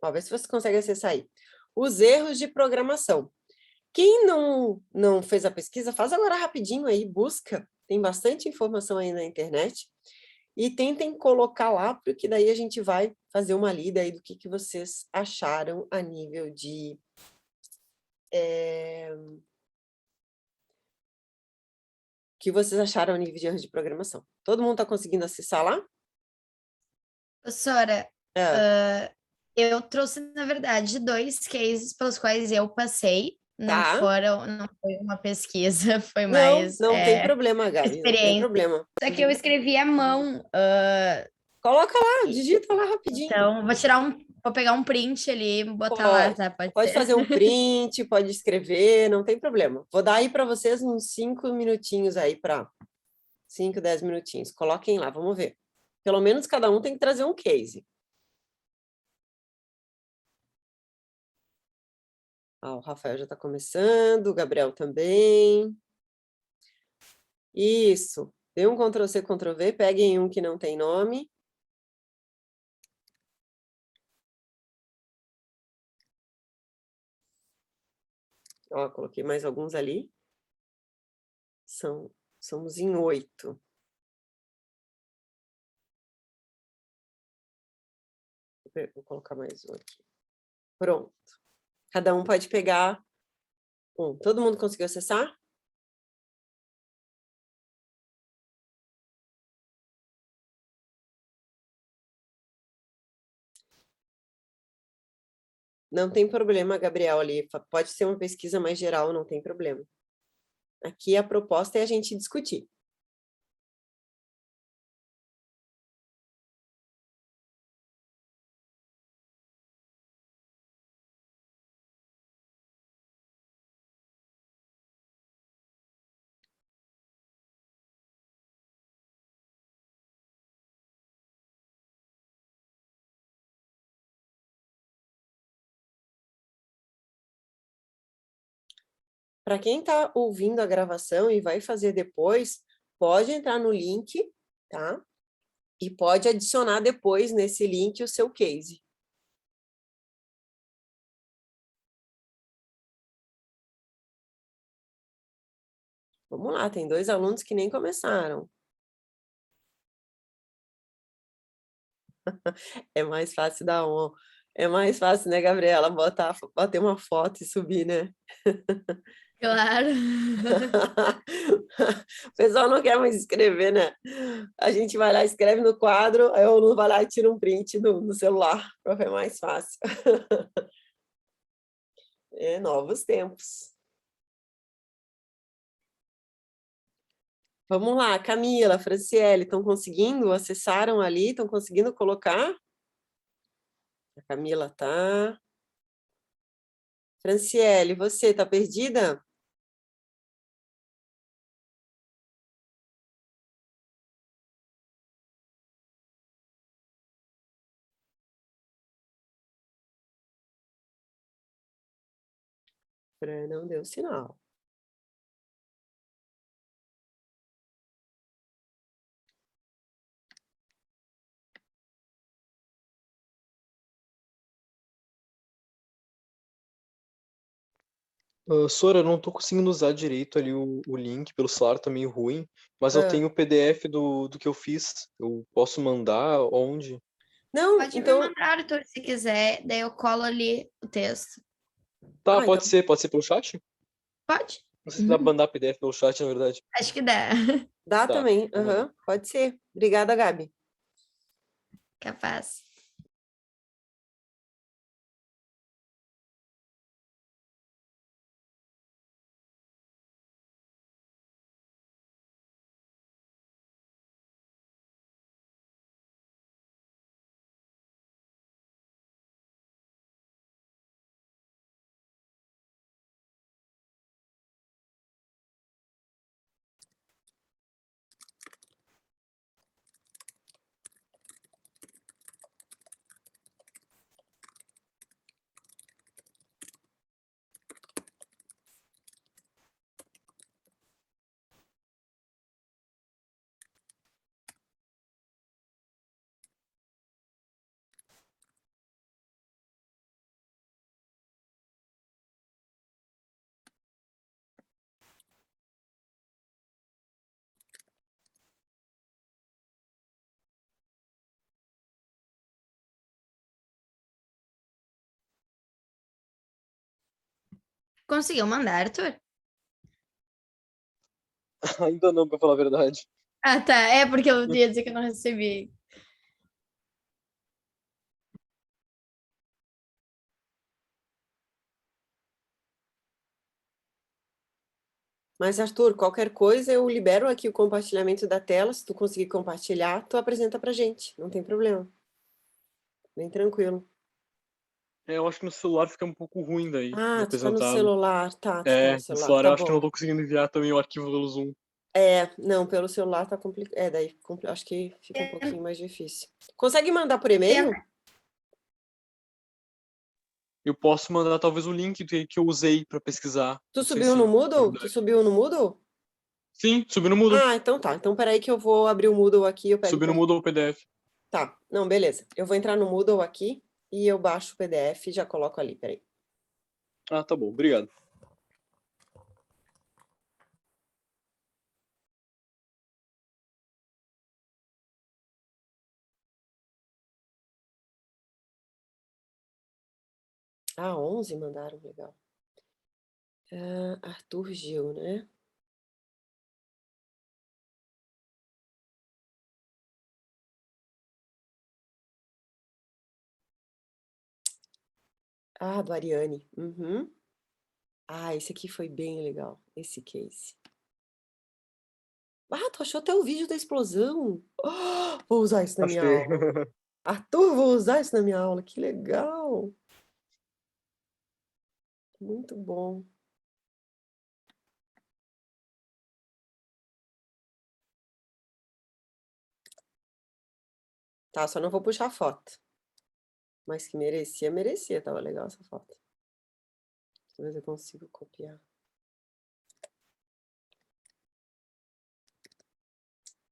ó, ver se vocês conseguem acessar aí, os erros de programação. Quem não fez a pesquisa, faz agora rapidinho aí, busca, tem bastante informação aí na internet, e tentem colocar lá, porque daí a gente vai fazer uma lida aí do que vocês acharam a nível de... que vocês acharam a nível de erros de programação. Todo mundo está conseguindo acessar lá? Professora, eu trouxe, na verdade, 2 cases pelos quais eu passei. Não foi uma pesquisa, foi mais não tem problema, Gabi, não tem experiência. problema. Só que eu escrevi à mão. Coloca lá, digita lá rapidinho. Então, vou pegar um print ali e botar lá, tá? Pode fazer um print, pode escrever, não tem problema. Vou dar aí para vocês uns 5 minutinhos aí, 5, 10 minutinhos. Coloquem lá, vamos ver. Pelo menos cada um tem que trazer um case. O Rafael já está começando, o Gabriel também. Isso. Dê um Ctrl+C, Ctrl+V, peguem um que não tem nome. Ó, coloquei mais alguns ali. Somos em 8. Vou colocar mais um aqui. Pronto. Cada um pode pegar um. Todo mundo conseguiu acessar? Não tem problema, Gabriel, ali. Pode ser uma pesquisa mais geral, não tem problema. Aqui a proposta é a gente discutir. Para quem está ouvindo a gravação e vai fazer depois, pode entrar no link, tá? E pode adicionar depois nesse link o seu case. Vamos lá, tem 2 alunos que nem começaram. É mais fácil dar É mais fácil, né, Gabriela? Bater uma foto e subir, né? Claro. O pessoal não quer mais escrever, né? A gente vai lá, escreve no quadro, aí o aluno vai lá e tira um print no celular, para ver mais fácil. Novos tempos. Vamos lá, Camila, Franciele, estão conseguindo? Acessaram ali? Estão conseguindo colocar? A Camila tá. Franciele, você tá perdida? Fran não deu sinal. Sora, eu não tô conseguindo usar direito ali o link pelo celular, tá meio ruim, mas eu Ah. tenho o PDF do que eu fiz. Eu posso mandar onde? Não, Pode me então. mandar, Arthur, se quiser, daí eu colo ali o texto. Tá, Ah, pode então. ser pelo chat? Pode? Não sei se dá pra mandar PDF pelo chat, na verdade. Acho que dá. Dá Tá, também. vou mandar. Aham, pode ser. Obrigada, Gabi. Capaz. Conseguiu mandar, Arthur? Ainda não, pra falar a verdade. Ah, tá. É porque eu ia dizer que eu não recebi. Mas, Arthur, qualquer coisa, eu libero aqui o compartilhamento da tela. Se tu conseguir compartilhar, tu apresenta pra gente. Não tem problema. Bem tranquilo. Eu acho que no celular fica um pouco ruim daí, de Ah, tu tá no apresentar. celular. Tá, tu tá no No celular. celular Tá eu acho que eu não bom. tô conseguindo enviar também o arquivo pelo Zoom. Não, pelo celular tá complicado. Daí acho que fica um pouquinho mais difícil. Consegue mandar por e-mail? Eu posso mandar talvez o link que eu usei pra pesquisar. Tu Não sei subiu no se é Moodle? Tu verdade. subiu no Moodle? Sim, subi no Moodle. Ah, então tá. Então, peraí que eu vou abrir o Moodle aqui, eu pego o Subi no PDF. Moodle o PDF. Tá, não, beleza. Eu vou entrar no Moodle aqui e eu baixo o PDF e já coloco ali, peraí. Ah, tá bom, obrigado. Ah, 11 mandaram, legal. Arthur Gil, né? Ah, do Ariane. Uhum. Ah, esse aqui foi bem legal, esse case. Ah, tu achou até o vídeo da explosão? Vou usar isso na minha Achei. aula. Arthur, vou usar isso na minha aula, que legal. Muito bom. Tá, só não vou puxar foto. Mas que merecia, merecia. Tava legal essa foto. Deixa eu ver se eu consigo copiar.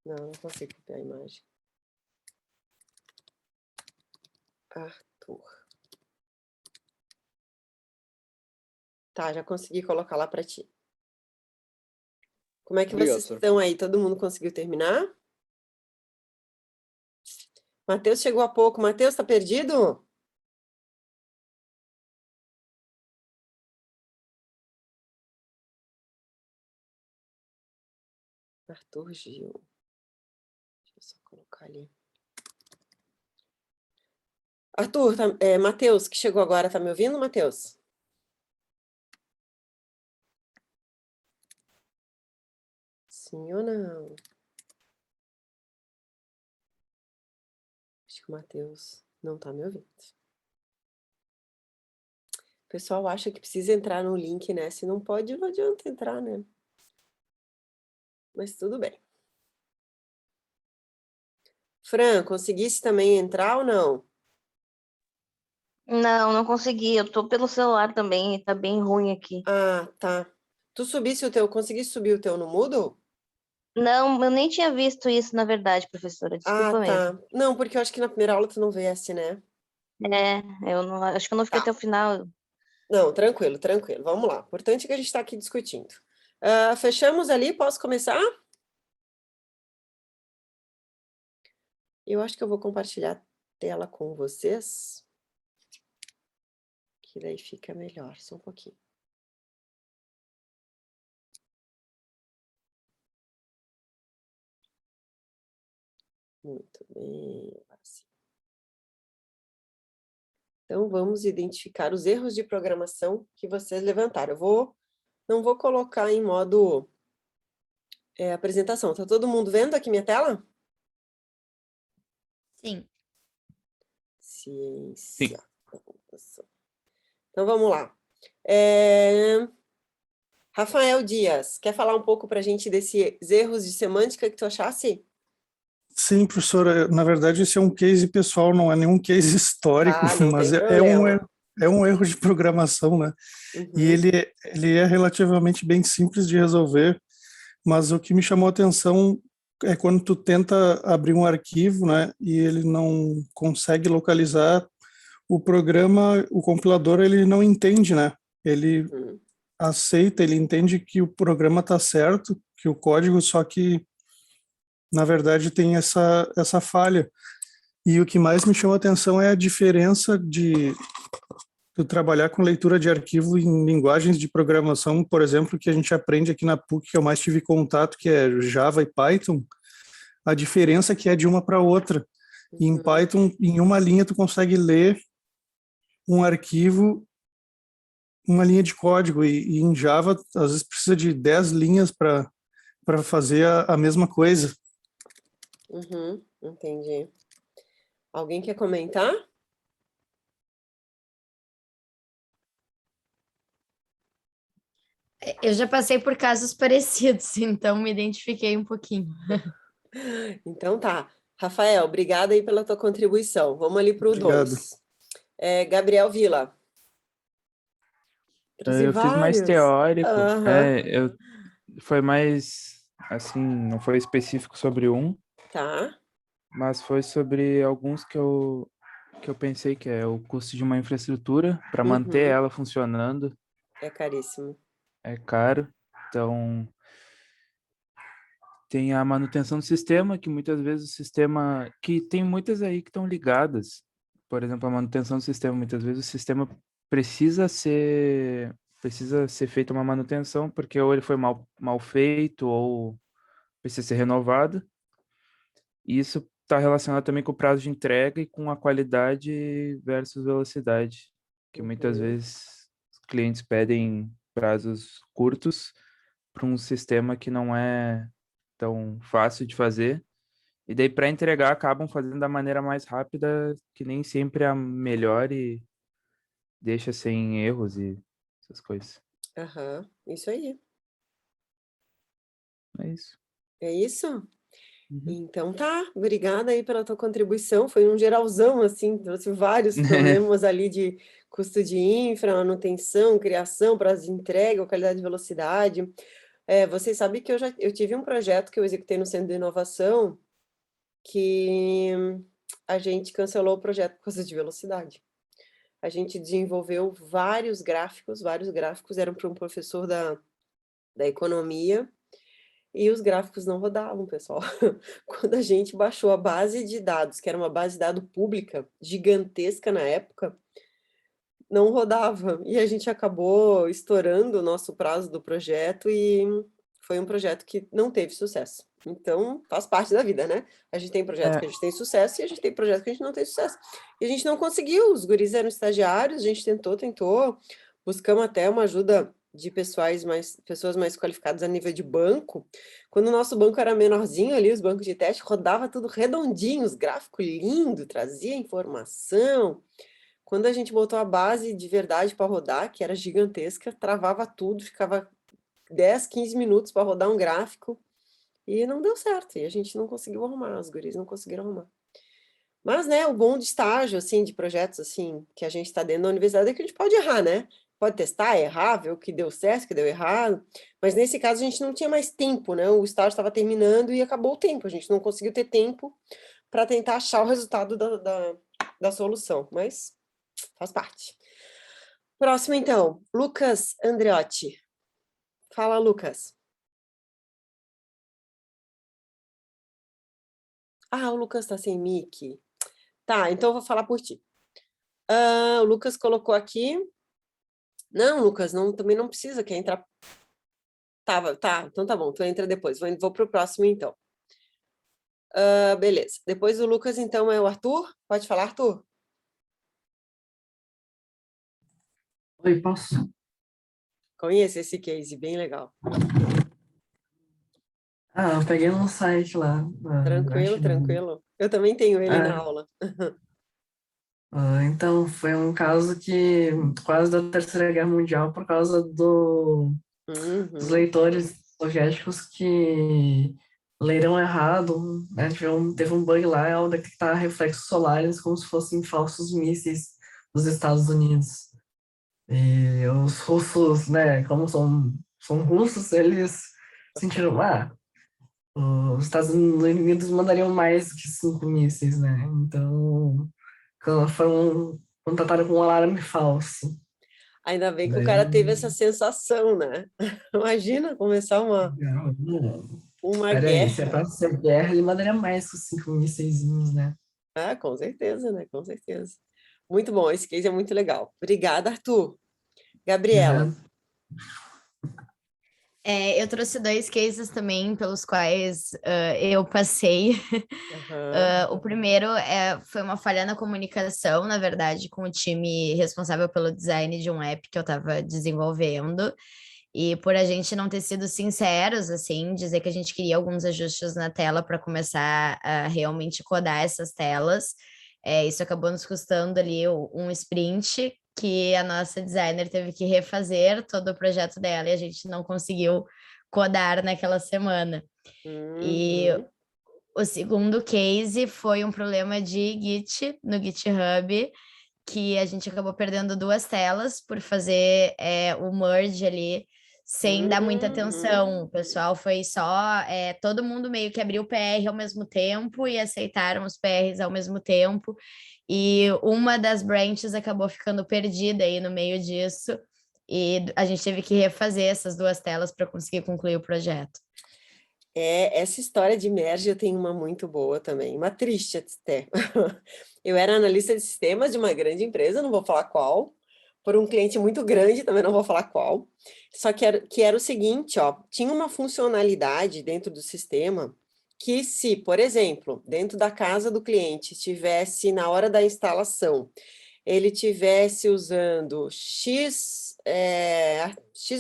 Não, não consigo copiar a imagem. Arthur. Tá, já consegui colocar lá para ti. Como é que Obrigado, vocês senhor. estão aí? Todo mundo conseguiu terminar? Matheus chegou há pouco. Matheus, tá perdido? Arthur Gil. Deixa eu só colocar ali. Arthur, Matheus, que chegou agora, tá me ouvindo, Matheus? Sim ou não? Acho que o Matheus não está me ouvindo. O pessoal acha que precisa entrar no link, né? Se não pode, não adianta entrar, né? Mas tudo bem. Fran, conseguisse também entrar ou não? Não, não consegui. Eu tô pelo celular também, e tá bem ruim aqui. Ah, tá. Tu conseguisse subir o teu no Moodle? Não, eu nem tinha visto isso, na verdade, professora. Ah, Desculpa mesmo. tá. Não, porque eu acho que na primeira aula tu não viesse, né? Eu não, acho que eu não fiquei Tá. até o final. Não, tranquilo, tranquilo. Vamos lá. O importante é que a gente está aqui discutindo. Fechamos ali? Posso começar? Eu acho que eu vou compartilhar a tela com vocês, que daí fica melhor. Só um pouquinho. Muito bem. Agora sim. Então, vamos identificar os erros de programação que vocês levantaram. Não vou colocar em modo apresentação. Tá todo mundo vendo aqui minha tela? Sim. Ciência. Então, vamos lá. Rafael Dias, quer falar um pouco para a gente desses erros de semântica que tu achasse? Sim, professora, na verdade esse é um case pessoal, não é nenhum case histórico, Ah, não mas tem é um erro de programação, né? E Uhum, ele é relativamente bem simples de resolver, mas o que me chamou a atenção é quando tu tenta abrir um arquivo, né, e ele não consegue localizar o programa, o compilador, ele não entende, né? Ele uhum, aceita, ele entende que o programa está certo, que o código, só que, na verdade, tem essa falha. E o que mais me chama a atenção é a diferença de tu trabalhar com leitura de arquivo em linguagens de programação, por exemplo, que a gente aprende aqui na PUC, que eu mais tive contato, que é Java e Python, a diferença que é de uma para outra. E em uhum. Python, em uma linha, tu consegue ler um arquivo, uma linha de código, e em Java, às vezes, precisa de 10 linhas para fazer a mesma coisa. Uhum, entendi. Alguém quer comentar? Eu já passei por casos parecidos, então me identifiquei um pouquinho. Então tá. Rafael, obrigada aí pela tua contribuição. Vamos ali para o Obrigado. 2. Gabriel Vila. Trouxe Eu fiz mais vários. teórico, Aham, foi mais, assim, não foi específico sobre um, tá. mas foi sobre alguns que eu pensei que é o custo de uma infraestrutura para manter Uhum, ela funcionando é caríssimo. é caro, então tem a manutenção do sistema, que muitas vezes o sistema, que tem muitas aí que estão ligadas, por exemplo, a manutenção do sistema, muitas vezes o sistema precisa ser feita uma manutenção, porque ou ele foi mal feito, ou precisa ser renovado, e isso está relacionado também com o prazo de entrega e com a qualidade versus velocidade, que muitas Uhum, vezes os clientes pedem prazos curtos para um sistema que não é tão fácil de fazer. E daí, para entregar, acabam fazendo da maneira mais rápida, que nem sempre é a melhor e deixa sem erros e essas coisas. aham, isso aí. É isso. É isso? Uhum. Então tá, obrigada aí pela tua contribuição, foi um geralzão, assim, trouxe vários problemas ali de custo de infra, manutenção, criação, prazo de entrega, qualidade e velocidade. Vocês sabem que eu tive um projeto que eu executei no Centro de Inovação, que a gente cancelou o projeto por causa de velocidade. A gente desenvolveu vários gráficos eram para um professor da economia, e os gráficos não rodavam, pessoal. Quando a gente baixou a base de dados, que era uma base de dados pública, gigantesca na época, não rodava. E a gente acabou estourando o nosso prazo do projeto e foi um projeto que não teve sucesso. Então, faz parte da vida, né? A gente tem projeto que a gente tem sucesso e a gente tem projeto que a gente não tem sucesso. E a gente não conseguiu, os guris eram estagiários, a gente tentou, buscamos até uma ajuda de pessoas mais qualificadas a nível de banco, quando o nosso banco era menorzinho ali, os bancos de teste, rodava tudo redondinho, os gráficos lindos, trazia informação. Quando a gente botou a base de verdade para rodar, que era gigantesca, travava tudo, ficava 10, 15 minutos para rodar um gráfico, e não deu certo, e a gente não conseguiu arrumar, os guris não conseguiram arrumar. Mas, né, o bom de estágio, assim, de projetos, assim, que a gente está dentro da universidade é que a gente pode errar, né? Pode testar, errar, ver o que deu certo, o que deu errado. Mas, nesse caso, a gente não tinha mais tempo, né? O estágio estava terminando e acabou o tempo. A gente não conseguiu ter tempo para tentar achar o resultado da solução. Mas faz parte. Próximo, então. Lucas Andreotti. Fala, Lucas. Ah, o Lucas está sem mic. Tá, então eu vou falar por ti. O Lucas colocou aqui. Não, Lucas, não, também não precisa, quer entrar. Tá, então tá bom, tu entra depois. Vou pro próximo, então. Beleza. Depois do Lucas, então, é o Arthur. Pode falar, Arthur? Oi, posso? Conheço esse case, bem legal. Eu peguei no site lá. Tranquilo, Gratidão. tranquilo. Eu também tenho ele na Ah, aula. então, foi um caso que quase da Terceira Guerra Mundial por causa dos Uhum. leitores logéticos que leram errado, né? Teve um bug lá ao detectar reflexos solares como se fossem falsos mísseis dos Estados Unidos. E os russos, né, como são russos, eles sentiram, os Estados Unidos mandariam mais que 5 mísseis, né? Então, foram contrataram com um alarme falso. Ainda bem que o Daí, cara teve essa sensação, né? Imagina começar uma peraí, se é guerra. pra ser guerra, ele mandaria mais que os 5 mísseizinhos, né? Ah, com certeza, né? Com certeza. Muito bom, esse case é muito legal. Obrigada, Arthur. Gabriela. Eu trouxe 2 cases também pelos quais eu passei. Aham. O primeiro foi uma falha na comunicação, na verdade, com o time responsável pelo design de um app que eu estava desenvolvendo. E por a gente não ter sido sinceros, assim, dizer que a gente queria alguns ajustes na tela para começar a realmente codar essas telas, isso acabou nos custando ali um sprint que a nossa designer teve que refazer todo o projeto dela e a gente não conseguiu codar naquela semana. E Uhum. o segundo case foi um problema de Git no GitHub, que a gente acabou perdendo 2 telas por fazer o merge ali sem dar muita atenção. O pessoal foi só, todo mundo meio que abriu o PR ao mesmo tempo e aceitaram os PRs ao mesmo tempo, e uma das branches acabou ficando perdida aí no meio disso, e a gente teve que refazer essas 2 telas para conseguir concluir o projeto. Essa história de merge eu tenho uma muito boa também, uma triste até. Eu era analista de sistemas de uma grande empresa, não vou falar qual, por um cliente muito grande, também não vou falar qual. Só que era o seguinte, ó, tinha uma funcionalidade dentro do sistema que se, por exemplo, dentro da casa do cliente, estivesse na hora da instalação, ele tivesse usando X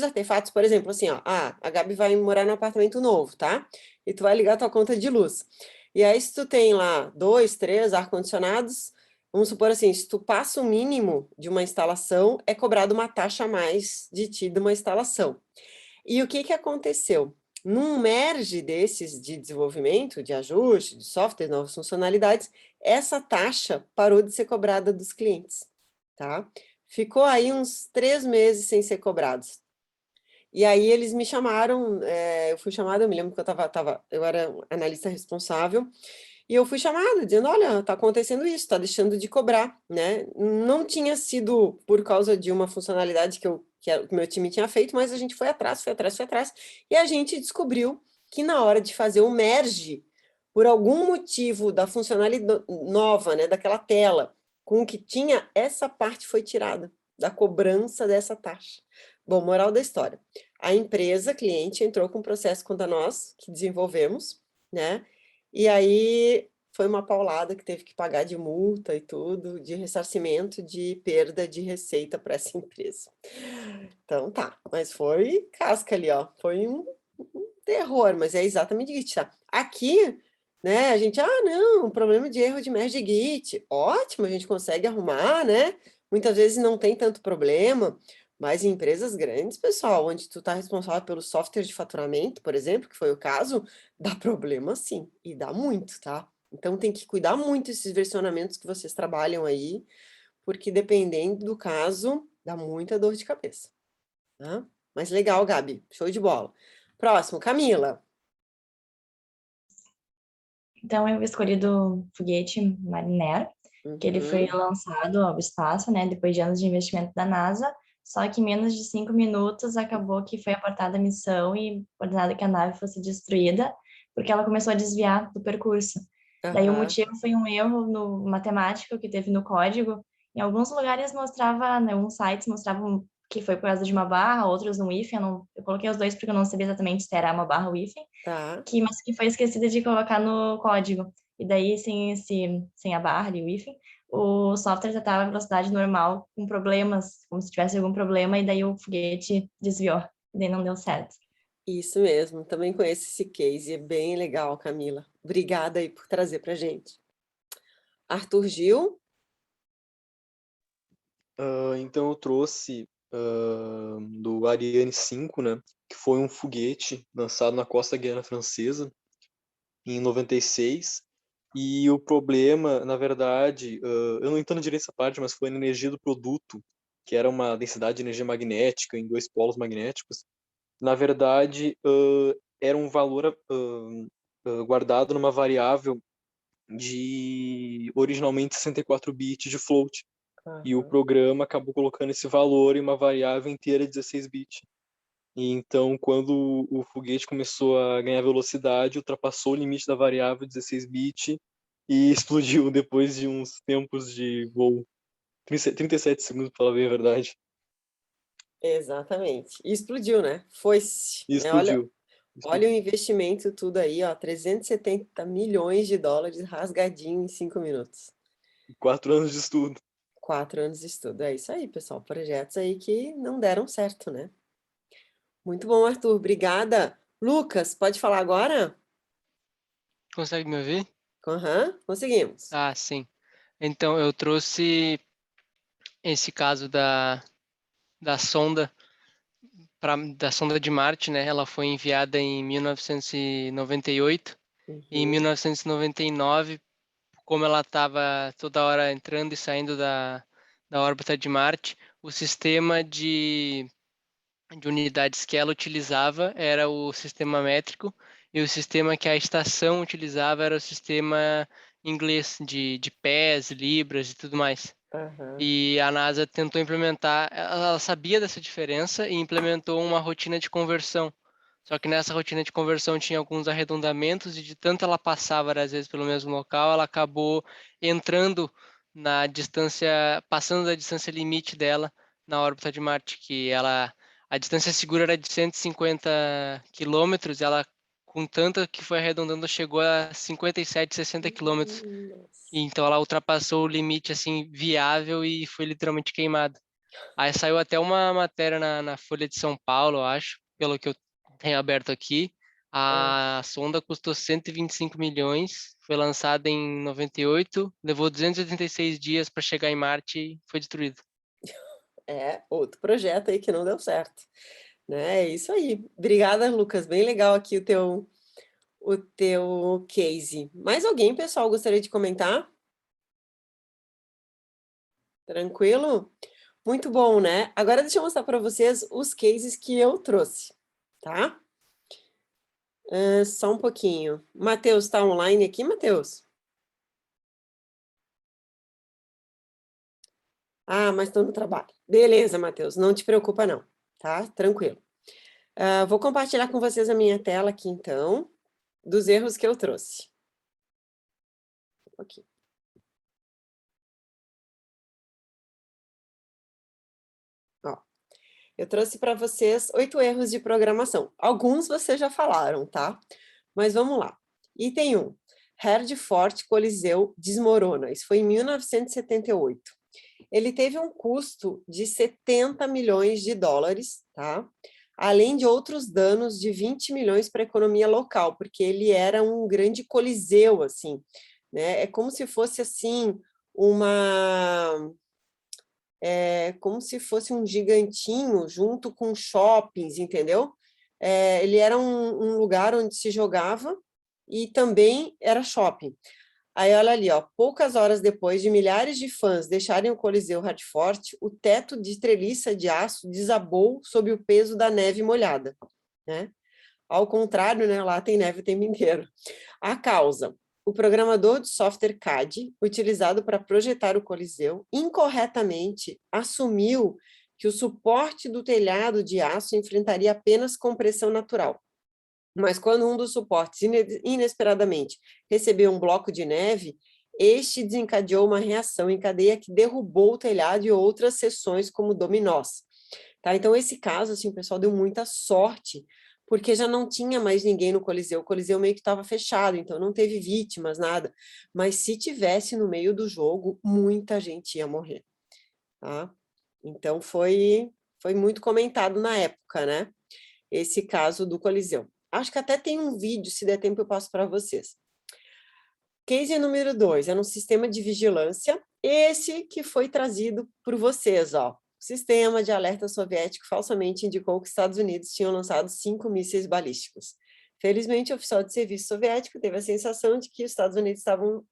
artefatos, por exemplo, assim, ó, a Gabi vai morar num apartamento novo, tá? E tu vai ligar tua conta de luz. E aí, se tu tem lá 2, 3 ar-condicionados, vamos supor assim, se tu passa o mínimo de uma instalação, é cobrado uma taxa a mais de ti de uma instalação. E o que que aconteceu? Num merge desses de desenvolvimento, de ajuste, de software, novas funcionalidades, essa taxa parou de ser cobrada dos clientes, tá? Ficou aí uns 3 meses sem ser cobrados. E aí eles me chamaram, eu fui chamada, eu me lembro que eu era analista responsável, e eu fui chamada dizendo, olha, está acontecendo isso, está deixando de cobrar, né? Não tinha sido por causa de uma funcionalidade que o meu time tinha feito, mas a gente foi atrás, e a gente descobriu que na hora de fazer o merge, por algum motivo da funcionalidade nova, né, daquela tela, com o que tinha, essa parte foi tirada da cobrança dessa taxa. Bom, moral da história. A empresa, cliente, entrou com um processo contra nós, que desenvolvemos, né? E aí foi uma paulada que teve que pagar de multa e tudo, de ressarcimento de perda de receita para essa empresa. Então tá, mas foi casca ali, ó, foi um terror, mas é exatamente Git, tá? Aqui, né, a gente, não, problema de erro de merge Git, ótimo, a gente consegue arrumar, né? Muitas vezes não tem tanto problema, mas em empresas grandes, pessoal, onde tu tá responsável pelo software de faturamento, por exemplo, que foi o caso, dá problema sim, e dá muito, tá? Então tem que cuidar muito esses versionamentos que vocês trabalham aí, porque dependendo do caso, dá muita dor de cabeça, tá? Mas legal, Gabi, show de bola. Próximo, Camila. Então, eu escolhi do foguete Mariner, que ele foi Uhum. lançado ao espaço, né, depois de anos de investimento da NASA, só que em menos de 5 minutos acabou que foi abortada a missão e ordenado que a nave fosse destruída, porque ela começou a desviar do percurso. Daí o Aham. motivo foi um erro no matemático que teve no código. Em alguns lugares mostrava, né, alguns sites mostravam que foi por causa de uma barra, outros um hífen. Eu coloquei os dois porque eu não sabia exatamente se era uma barra ou hífen, Tá. mas que foi esquecida de colocar no código. E daí, sem a barra e o hífen, o software já estava a velocidade normal, com problemas, como se tivesse algum problema, e daí o foguete desviou. E daí não deu certo. Isso mesmo, também conheço esse case, é bem legal, Camila. Obrigada aí por trazer pra gente. Arthur Gil. Então eu trouxe do Ariane 5, né? Que foi um foguete lançado na costa da Guiana Francesa em 96. E o problema, na verdade, eu não entendo direito essa parte, mas foi a energia do produto, que era uma densidade de energia magnética em 2 polos magnéticos. Na verdade, era um valor guardado numa variável de originalmente 64 bits de float. E o programa acabou colocando esse valor em uma variável inteira de 16 bits. E então, quando o foguete começou a ganhar velocidade, ultrapassou o limite da variável 16 bits e explodiu depois de uns tempos de voo. 37 segundos, para falar bem a verdade. Exatamente. E explodiu, né? Foi-se. E Né? Olha, explodiu. olha o investimento tudo aí, ó, 370 milhões de dólares rasgadinho em 5 minutos. 4 anos de estudo. 4 anos de estudo. É isso aí, pessoal. Projetos aí que não deram certo, né? Muito bom, Arthur. Obrigada. Lucas, pode falar agora? Consegue me ouvir? Aham, conseguimos. Ah, sim. Então, eu trouxe esse caso da sonda da sonda de Marte, né? Ela foi enviada em 1998 e em Uhum. 1999, como ela estava toda hora entrando e saindo da órbita de Marte, o sistema de unidades que ela utilizava era o sistema métrico e o sistema que a estação utilizava era o sistema inglês de pés, libras e tudo mais. Aham. E a NASA tentou implementar, ela sabia dessa diferença e implementou uma rotina de conversão. Só que nessa rotina de conversão tinha alguns arredondamentos e de tanto ela passar várias vezes pelo mesmo local, ela acabou entrando na distância, passando da distância limite dela na órbita de Marte, a distância segura era de 150 quilômetros, ela com tanta que foi arredondando chegou a 57, 60 quilômetros. Nossa. Então ela ultrapassou o limite assim viável e foi literalmente queimada. Aí saiu até uma matéria na Folha de São Paulo, eu acho, pelo que eu tenho aberto aqui. Ah, A sonda custou 125 milhões, foi lançada em 98, levou 286 dias para chegar em Marte e foi destruída. é outro projeto aí que não deu certo, né? É isso aí. Obrigada, Lucas. Bem legal aqui o teu case. Mais alguém, pessoal, gostaria de comentar? Tranquilo? Muito bom, né? Agora deixa eu mostrar para vocês os cases que eu trouxe, tá? Só um pouquinho. Matheus, está online aqui, Matheus? Ah, mas estou no trabalho. Beleza, Matheus, não te preocupa não, tá? Tranquilo. Vou compartilhar com vocês a minha tela aqui, então, dos erros que eu trouxe. Um pouquinho. Ó, eu trouxe para vocês 8 erros de programação. Alguns vocês já falaram, tá? Mas vamos lá. Item 1. Hertford Coliseu desmorona. Isso foi em 1978. Ele teve um custo de 70 milhões de dólares, tá? Além de outros danos de 20 milhões para a economia local, porque ele era um grande coliseu, assim, né? É como se fosse, assim, como se fosse um gigantinho junto com shoppings, entendeu? Ele era um lugar onde se jogava e também era shopping. Aí, olha ali, ó, poucas horas depois de milhares de fãs deixarem o Coliseu Hertford, o teto de treliça de aço desabou sob o peso da neve molhada, né? Ao contrário, né, lá tem neve o tempo inteiro. A causa: o programador de software CAD, utilizado para projetar o Coliseu, incorretamente assumiu que o suporte do telhado de aço enfrentaria apenas compressão natural. Mas quando um dos suportes inesperadamente recebeu um bloco de neve, este desencadeou uma reação em cadeia que derrubou o telhado e outras seções como dominós. Tá? Então, esse caso, assim, o pessoal deu muita sorte, porque já não tinha mais ninguém no Coliseu. O Coliseu meio que estava fechado, então não teve vítimas, nada. Mas se tivesse no meio do jogo, muita gente ia morrer. Tá? Então, foi muito comentado na época, né? Esse caso do Coliseu. Acho que até tem um vídeo, se der tempo eu passo para vocês. Case número 2, é um sistema de vigilância, esse que foi trazido por vocês, ó. O sistema de alerta soviético falsamente indicou que os Estados Unidos tinham lançado 5 mísseis balísticos. Felizmente, o oficial de serviço soviético teve a sensação de que os Estados Unidos estavam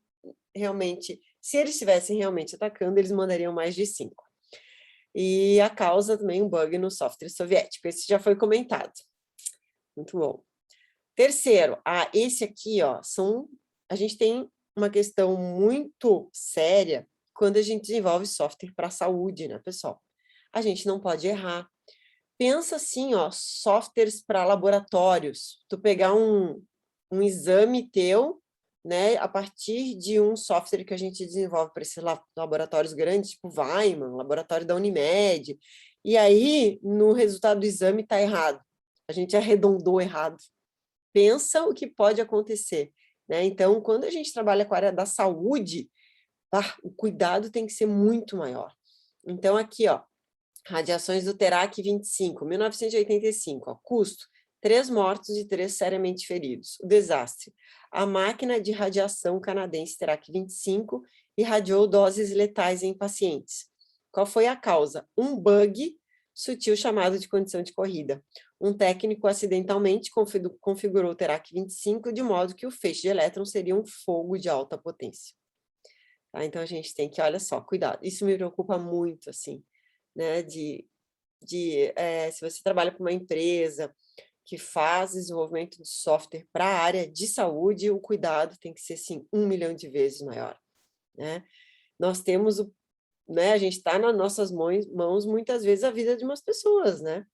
realmente, se eles estivessem realmente atacando, eles mandariam mais de 5. E a causa também um bug no software soviético, esse já foi comentado. Muito bom. Terceiro, esse aqui, ó, a gente tem uma questão muito séria quando a gente desenvolve software para a saúde, né, pessoal? A gente não pode errar. Pensa assim, ó, softwares para laboratórios. Tu pegar um exame teu, né, a partir de um software que a gente desenvolve para esses laboratórios grandes, tipo Weiman, laboratório da Unimed, e aí, no resultado do exame está errado. A gente arredondou errado. Pensa o que pode acontecer, né? Então, quando a gente trabalha com a área da saúde, o cuidado tem que ser muito maior. Então, aqui, ó, radiações do Terac 25, 1985, ó, custo, 3 mortos e 3 seriamente feridos. O desastre, a máquina de radiação canadense Terac 25 irradiou doses letais em pacientes. Qual foi a causa? Um bug sutil chamado de condição de corrida. Um técnico acidentalmente configurou o Terac 25 de modo que o feixe de elétrons seria um fogo de alta potência. Tá? Então, a gente tem que, olha só, cuidado. Isso me preocupa muito, assim, né, se você trabalha com uma empresa que faz desenvolvimento de software para a área de saúde, o cuidado tem que ser, assim, 1 milhão de vezes maior, né? Nós temos, né, a gente está nas nossas mãos, muitas vezes, a vida de umas pessoas, né?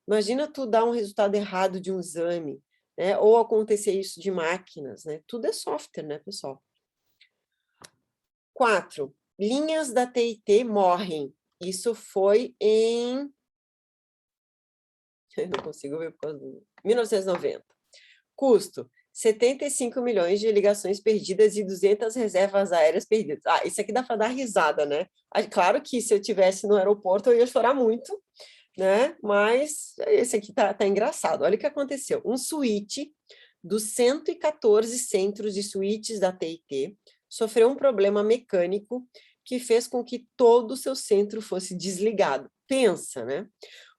Imagina tu dar um resultado errado de um exame, né, ou acontecer isso de máquinas, né? Tudo é software, né, pessoal? 4, linhas da TIT morrem. Isso foi em... Eu não consigo ver por causa do... 1990. Custo, 75 milhões de ligações perdidas e 200 reservas aéreas perdidas. Isso aqui dá para dar risada, né? Claro que se eu estivesse no aeroporto eu ia chorar muito, né? Mas esse aqui tá engraçado. Olha o que aconteceu. Um switch dos 114 centros de switches da TIT sofreu um problema mecânico que fez com que todo o seu centro fosse desligado. Pensa, né?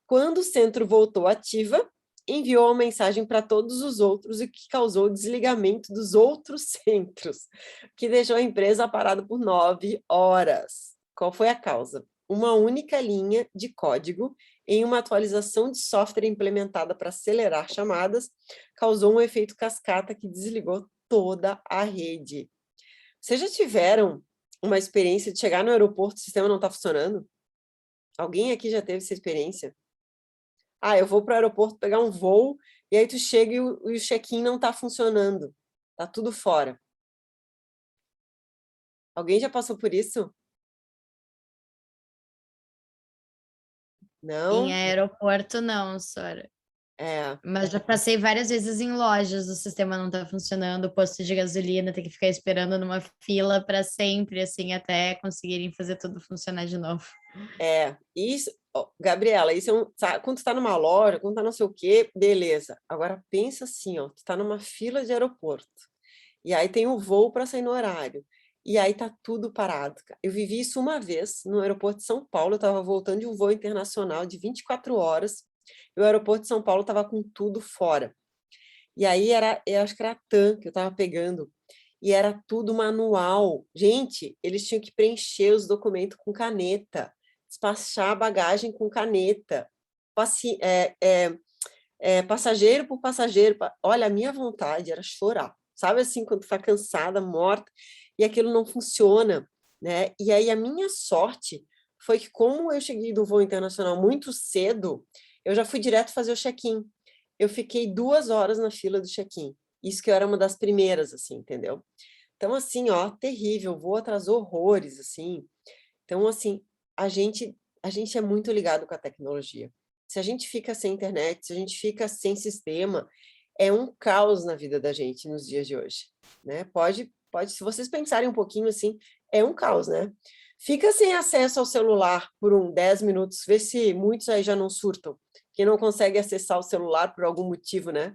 Quando o centro voltou ativa, enviou uma mensagem para todos os outros, o que causou o desligamento dos outros centros, que deixou a empresa parada por 9 horas. Qual foi a causa? Uma única linha de código em uma atualização de software implementada para acelerar chamadas causou um efeito cascata que desligou toda a rede. Vocês já tiveram uma experiência de chegar no aeroporto e o sistema não está funcionando? Alguém aqui já teve essa experiência? Eu vou para o aeroporto pegar um voo, e aí tu chega e o check-in não está funcionando. Está tudo fora. Alguém já passou por isso? Não? Em aeroporto, não, Sora. Mas já passei várias vezes em lojas, o sistema não tá funcionando, o posto de gasolina tem que ficar esperando numa fila para sempre, assim, até conseguirem fazer tudo funcionar de novo. Isso, ó, Gabriela, isso quando tu tá numa loja, quando tá não sei o quê, beleza. Agora pensa assim, ó, tu tá numa fila de aeroporto, e aí tem um voo para sair no horário, e aí tá tudo parado, cara. Eu vivi isso uma vez no aeroporto de São Paulo, eu tava voltando de um voo internacional de 24 horas, e o aeroporto de São Paulo tava com tudo fora. E aí eu acho que era a TAM que eu tava pegando, e era tudo manual. Gente, eles tinham que preencher os documentos com caneta, despachar a bagagem com caneta, passageiro por passageiro. Olha, a minha vontade era chorar. Sabe assim, quando tu tá cansada, morta, e aquilo não funciona, né? E aí a minha sorte foi que, como eu cheguei do voo internacional muito cedo, eu já fui direto fazer o check-in. Eu fiquei 2 horas na fila do check-in. Isso que eu era uma das primeiras, assim, entendeu? Então, assim, ó, terrível, o voo atrasou horrores, assim. Então, assim, a gente é muito ligado com a tecnologia. Se a gente fica sem internet, se a gente fica sem sistema, é um caos na vida da gente nos dias de hoje, né? Pode, se vocês pensarem um pouquinho assim, é um caos, né? Fica sem acesso ao celular por 10 minutos, vê se muitos aí já não surtam, que não consegue acessar o celular por algum motivo, né?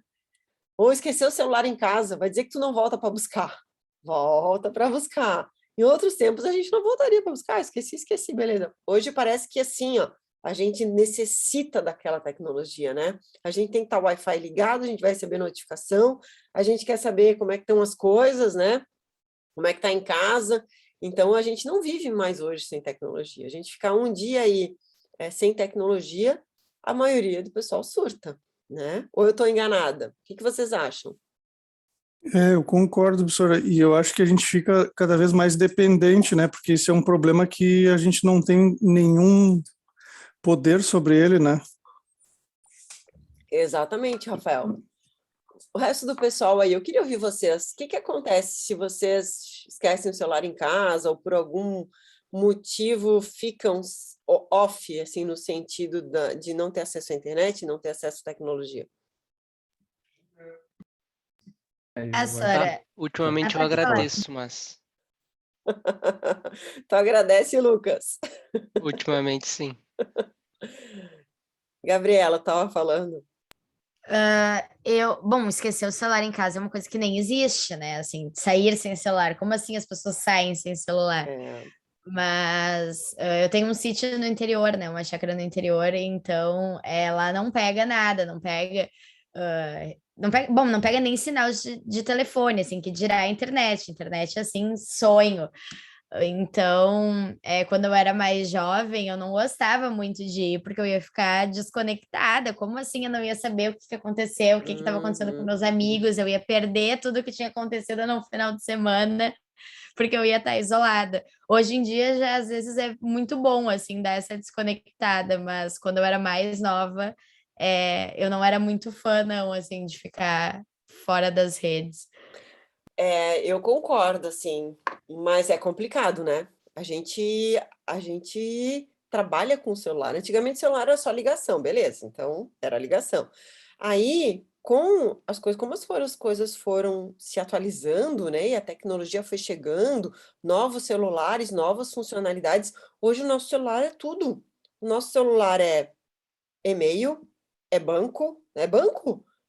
Ou esqueceu o celular em casa, vai dizer que tu não volta para buscar. Volta para buscar. Em outros tempos a gente não voltaria para buscar, esqueci, beleza. Hoje parece que assim, ó, a gente necessita daquela tecnologia, né? A gente tem que estar o Wi-Fi ligado, a gente vai receber notificação, a gente quer saber como é que estão as coisas, né? Como é que está em casa. Então, a gente não vive mais hoje sem tecnologia. A gente ficar um dia aí sem tecnologia, a maioria do pessoal surta, né? Ou eu estou enganada? O que vocês acham? Eu concordo, professora, e eu acho que a gente fica cada vez mais dependente, né? Porque esse é um problema que a gente não tem nenhum poder sobre ele, né? Exatamente, Rafael. O resto do pessoal aí, eu queria ouvir vocês. O que acontece se vocês esquecem o celular em casa ou por algum motivo ficam off, assim, no sentido de não ter acesso à internet, não ter acesso à tecnologia? Sora, Ultimamente eu pode falar. agradeço, mas Tu agradece, Lucas? ultimamente sim. Gabriela estava falando. Bom, esquecer o celular em casa é uma coisa que nem existe, né? Assim, sair sem celular. Como assim as pessoas saem sem celular? Mas eu tenho um sítio no interior, né? Uma chácara no interior, então ela não pega nada, não pega. Não pega nem sinal de telefone, assim, que dirá a internet. Internet, assim, sonho. Então, quando eu era mais jovem, eu não gostava muito de ir, porque eu ia ficar desconectada. Como assim eu não ia saber o que aconteceu, o que estava acontecendo com meus amigos? Eu ia perder tudo o que tinha acontecido no final de semana, porque eu ia estar isolada. Hoje em dia, já às vezes é muito bom, assim, dar essa desconectada, mas quando eu era mais nova, eu não era muito fã, não, assim, de ficar fora das redes. Eu concordo, assim, mas é complicado, né? A gente trabalha com o celular. Antigamente o celular era só ligação, beleza? Então era ligação. Aí, com as coisas, como as coisas foram se atualizando, né? E a tecnologia foi chegando, novos celulares, novas funcionalidades. Hoje o nosso celular é tudo. O nosso celular é e-mail, é banco,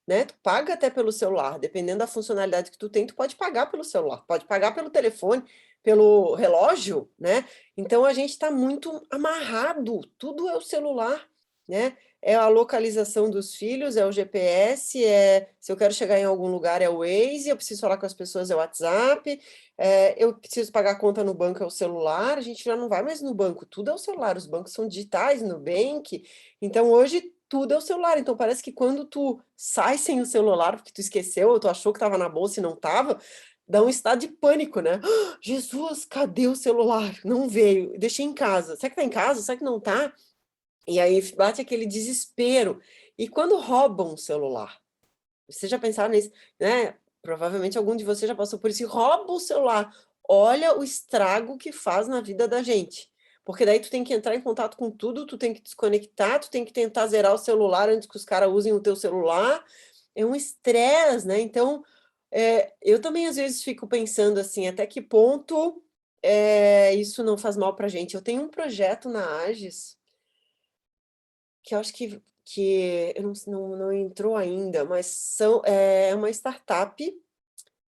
né? Tu paga até pelo celular, dependendo da funcionalidade que tu tem, tu pode pagar pelo celular, pode pagar pelo telefone, pelo relógio, né? Então a gente está muito amarrado, tudo é o celular, né? É a localização dos filhos, é o GPS, se eu quero chegar em algum lugar é o Waze, eu preciso falar com as pessoas é o WhatsApp, eu preciso pagar a conta no banco é o celular, a gente já não vai mais no banco, tudo é o celular, os bancos são digitais, Nubank, então hoje tudo é o celular, então parece que quando tu sai sem o celular, porque tu esqueceu, ou tu achou que estava na bolsa e não estava, dá um estado de pânico, né? Jesus, cadê o celular? Não veio, deixei em casa. Será que tá em casa? Será que não tá? E aí bate aquele desespero. E quando roubam o celular? Vocês já pensaram nisso, né? Provavelmente algum de vocês já passou por isso. E rouba o celular. Olha o estrago que faz na vida da gente. Porque daí tu tem que entrar em contato com tudo, tu tem que desconectar, tu tem que tentar zerar o celular antes que os caras usem o teu celular. É um estresse, né? Então, eu também às vezes fico pensando assim, até que ponto isso não faz mal pra gente. Eu tenho um projeto na Agis, que eu acho que eu não entrou ainda, mas é uma startup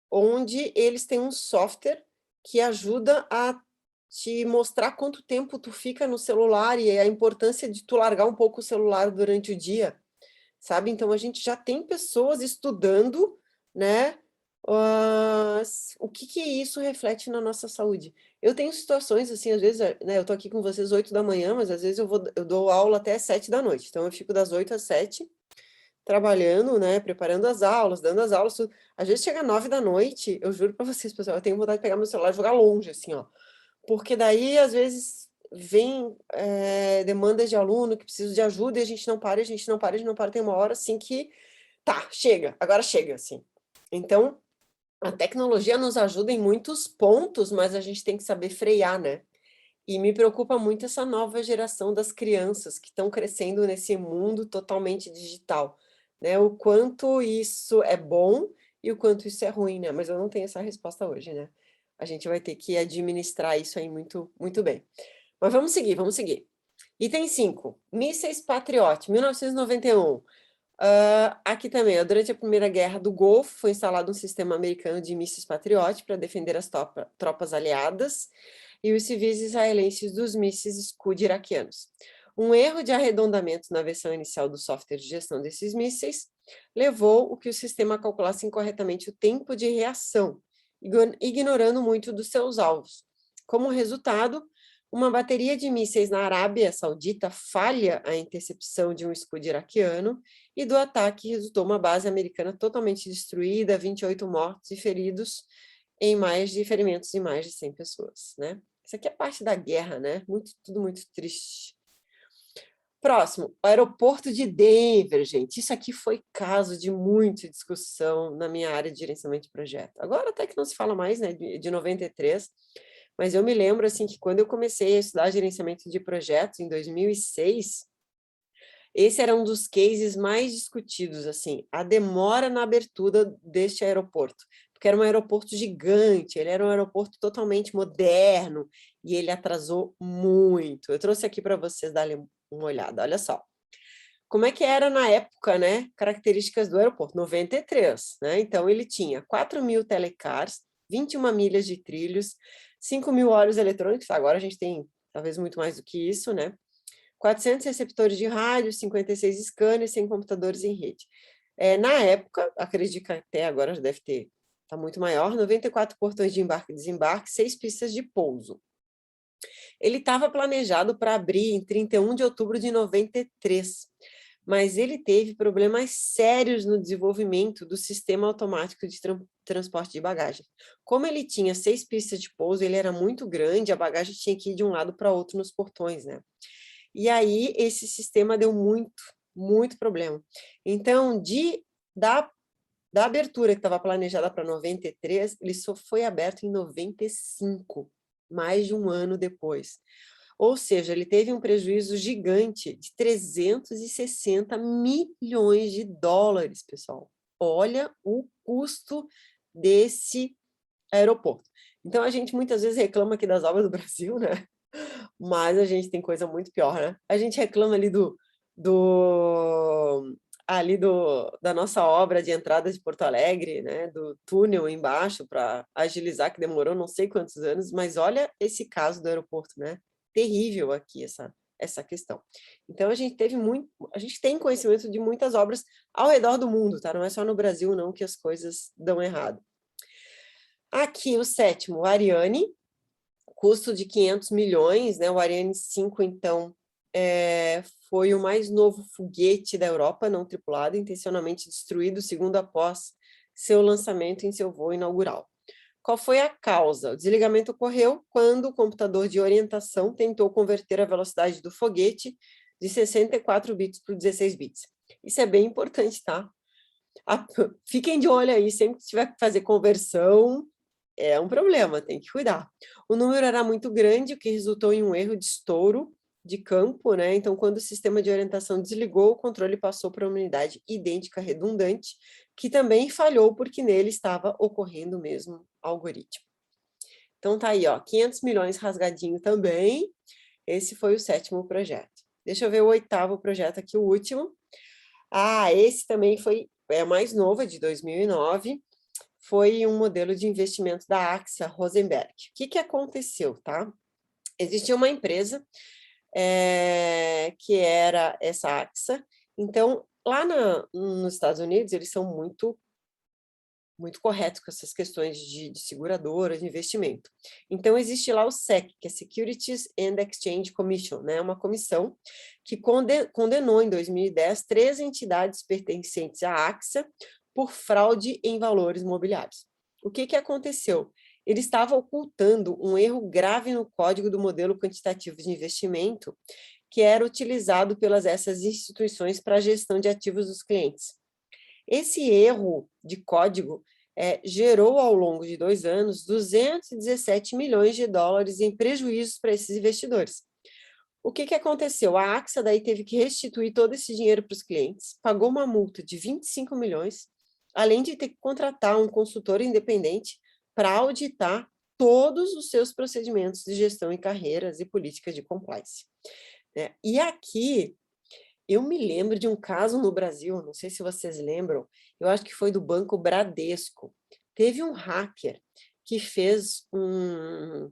onde eles têm um software que ajuda a te mostrar quanto tempo tu fica no celular e a importância de tu largar um pouco o celular durante o dia, sabe? Então, a gente já tem pessoas estudando, né, o que isso reflete na nossa saúde. Eu tenho situações, assim, às vezes, né, eu tô aqui com vocês 8 da manhã, mas às vezes eu dou aula até 7 da noite, então eu fico das 8 às 7, trabalhando, né, preparando as aulas, dando as aulas, tudo. Às vezes chega 9 da noite, eu juro pra vocês, pessoal, eu tenho vontade de pegar meu celular e jogar longe, assim, ó. Porque daí, às vezes, vem demandas de aluno que precisam de ajuda e a gente não para, a gente não para, a gente não para, tem uma hora, assim, que tá, chega, agora chega, assim. Então, a tecnologia nos ajuda em muitos pontos, mas a gente tem que saber frear, né? E me preocupa muito essa nova geração das crianças que estão crescendo nesse mundo totalmente digital, né? O quanto isso é bom e o quanto isso é ruim, né? Mas eu não tenho essa resposta hoje, né? A gente vai ter que administrar isso aí muito, muito bem. Mas vamos seguir, vamos seguir. Item 5, mísseis Patriot, 1991. Aqui também, ó, durante a Primeira Guerra do Golfo, foi instalado um sistema americano de mísseis Patriot para defender as tropas aliadas e os civis israelenses dos mísseis Scud iraquianos. Um erro de arredondamento na versão inicial do software de gestão desses mísseis levou o que o sistema calculasse incorretamente o tempo de reação, ignorando muito dos seus alvos. Como resultado, uma bateria de mísseis na Arábia Saudita falha a intercepção de um Scud iraquiano e do ataque resultou uma base americana totalmente destruída, 28 mortos e feridos, ferimentos em mais de 100 pessoas, né? Isso aqui é parte da guerra, né? Tudo muito triste. Próximo, o aeroporto de Denver, gente. Isso aqui foi caso de muita discussão na minha área de gerenciamento de projeto. Agora até que não se fala mais, né, de 93, mas eu me lembro, assim, que quando eu comecei a estudar gerenciamento de projetos, em 2006, esse era um dos cases mais discutidos, assim, a demora na abertura deste aeroporto, porque era um aeroporto gigante, ele era um aeroporto totalmente moderno, e ele atrasou muito. Eu trouxe aqui para vocês darem uma olhada, olha só. Como é que era na época, né? Características do aeroporto, 93, né? Então, ele tinha 4.000 telecars, 21 milhas de trilhos, 5.000 olhos eletrônicos, agora a gente tem talvez muito mais do que isso, né? 400 receptores de rádio, 56 scanners, 100 computadores em rede. Na época, acredito que até agora já deve ter, está muito maior, 94 portões de embarque e desembarque, 6 pistas de pouso. Ele estava planejado para abrir em 31 de outubro de 93, mas ele teve problemas sérios no desenvolvimento do sistema automático de transporte de bagagem. Como ele tinha 6 pistas de pouso, ele era muito grande, a bagagem tinha que ir de um lado para outro nos portões, né? E aí, esse sistema deu muito problema. Então, da abertura que estava planejada para 93, ele só foi aberto em 95, mais de um ano depois. Ou seja, ele teve um prejuízo gigante de 360 milhões de dólares, pessoal. Olha o custo desse aeroporto. Então, a gente muitas vezes reclama aqui das obras do Brasil, né? Mas a gente tem coisa muito pior, né? A gente reclama ali da nossa obra de entrada de Porto Alegre, né? Do túnel embaixo para agilizar, que demorou não sei quantos anos, mas olha esse caso do aeroporto, né? Terrível aqui essa questão. Então a gente tem conhecimento de muitas obras ao redor do mundo, tá? Não é só no Brasil não que as coisas dão errado. Aqui o 7º, o Ariane, custo de 500 milhões, né? O Ariane 5, então, foi o mais novo foguete da Europa não tripulado, intencionalmente destruído, segundo após seu lançamento em seu voo inaugural. Qual foi a causa? O desligamento ocorreu quando o computador de orientação tentou converter a velocidade do foguete de 64 bits para 16 bits. Isso é bem importante, tá? Fiquem de olho aí, sempre que tiver que fazer conversão, É um problema, tem que cuidar. O número era muito grande, o que resultou em um erro de estouro de campo, né? Então, quando o sistema de orientação desligou, o controle passou para uma unidade idêntica redundante, que também falhou porque nele estava ocorrendo o mesmo algoritmo. Então, tá aí, ó, 500 milhões rasgadinho também. Esse foi o 7º projeto. Deixa eu ver o 8º projeto aqui, o último. Ah, esse também é mais novo, é de 2009. Foi um modelo de investimento da AXA Rosenberg. O que aconteceu, tá? Existia uma empresa que era essa AXA. Então, lá nos Estados Unidos, eles são muito corretos com essas questões de seguradora, de investimento. Então, existe lá o SEC, que é Securities and Exchange Commission, né? Uma comissão que condenou em 2010 3 entidades pertencentes à AXA por fraude em valores mobiliários. O que aconteceu? Ele estava ocultando um erro grave no código do modelo quantitativo de investimento que era utilizado pelas essas instituições para a gestão de ativos dos clientes. Esse erro de código gerou, ao longo de 2 anos, 217 milhões de dólares em prejuízos para esses investidores. O que aconteceu? A AXA daí teve que restituir todo esse dinheiro para os clientes, pagou uma multa de 25 milhões, além de ter que contratar um consultor independente para auditar todos os seus procedimentos de gestão e carreiras e políticas de compliance. E aqui, eu me lembro de um caso no Brasil, não sei se vocês lembram, eu acho que foi do Banco Bradesco. Teve um hacker que fez um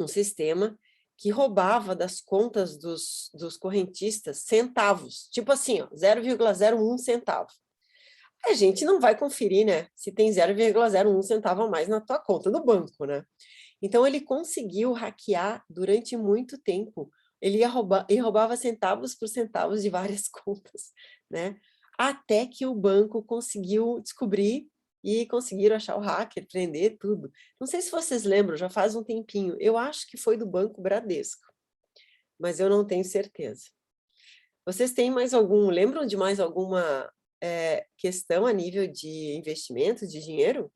sistema que roubava das contas dos correntistas centavos, tipo assim, 0,01 centavo. A gente não vai conferir, né, se tem 0,01 centavo a mais na tua conta do banco, né? Então, ele conseguiu hackear durante muito tempo. Ele roubava centavos por centavos de várias contas, né? Até que o banco conseguiu descobrir e conseguiram achar o hacker, prender tudo. Não sei se vocês lembram, já faz um tempinho. Eu acho que foi do Banco Bradesco, mas eu não tenho certeza. Vocês têm lembram de mais alguma questão a nível de investimento, de dinheiro?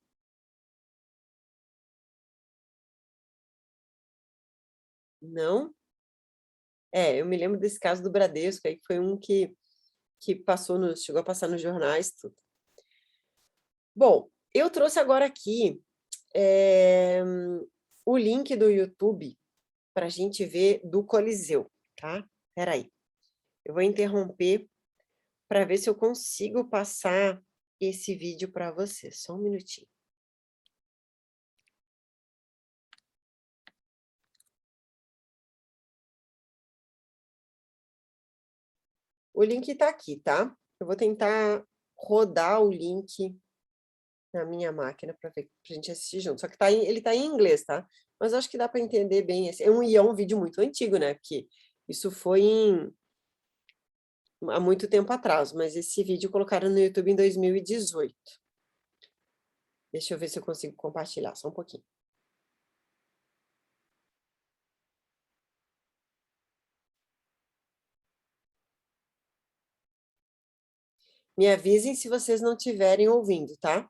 Não? Eu me lembro desse caso do Bradesco, aí que foi um que chegou a passar nos jornais, tudo. Bom, eu trouxe agora aqui o link do YouTube para a gente ver do Coliseu, tá? Espera aí. Eu vou interromper para ver se eu consigo passar esse vídeo para vocês. Só um minutinho. O link está aqui, tá? Eu vou tentar rodar o link na minha máquina para ver, pra gente assistir junto. Só que ele tá em inglês, tá? Mas acho que dá para entender bem. É um vídeo muito antigo, né? Porque isso foi há muito tempo atrás, mas esse vídeo colocaram no YouTube em 2018. Deixa eu ver se eu consigo compartilhar, só um pouquinho. Me avisem se vocês não estiverem ouvindo, tá?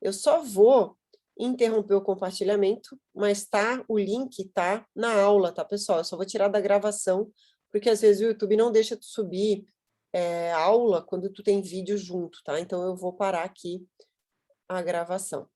Eu só vou interromper o compartilhamento, mas o link tá na aula, tá, pessoal? Eu só vou tirar da gravação, porque às vezes o YouTube não deixa tu subir aula quando tu tem vídeo junto, tá? Então eu vou parar aqui a gravação.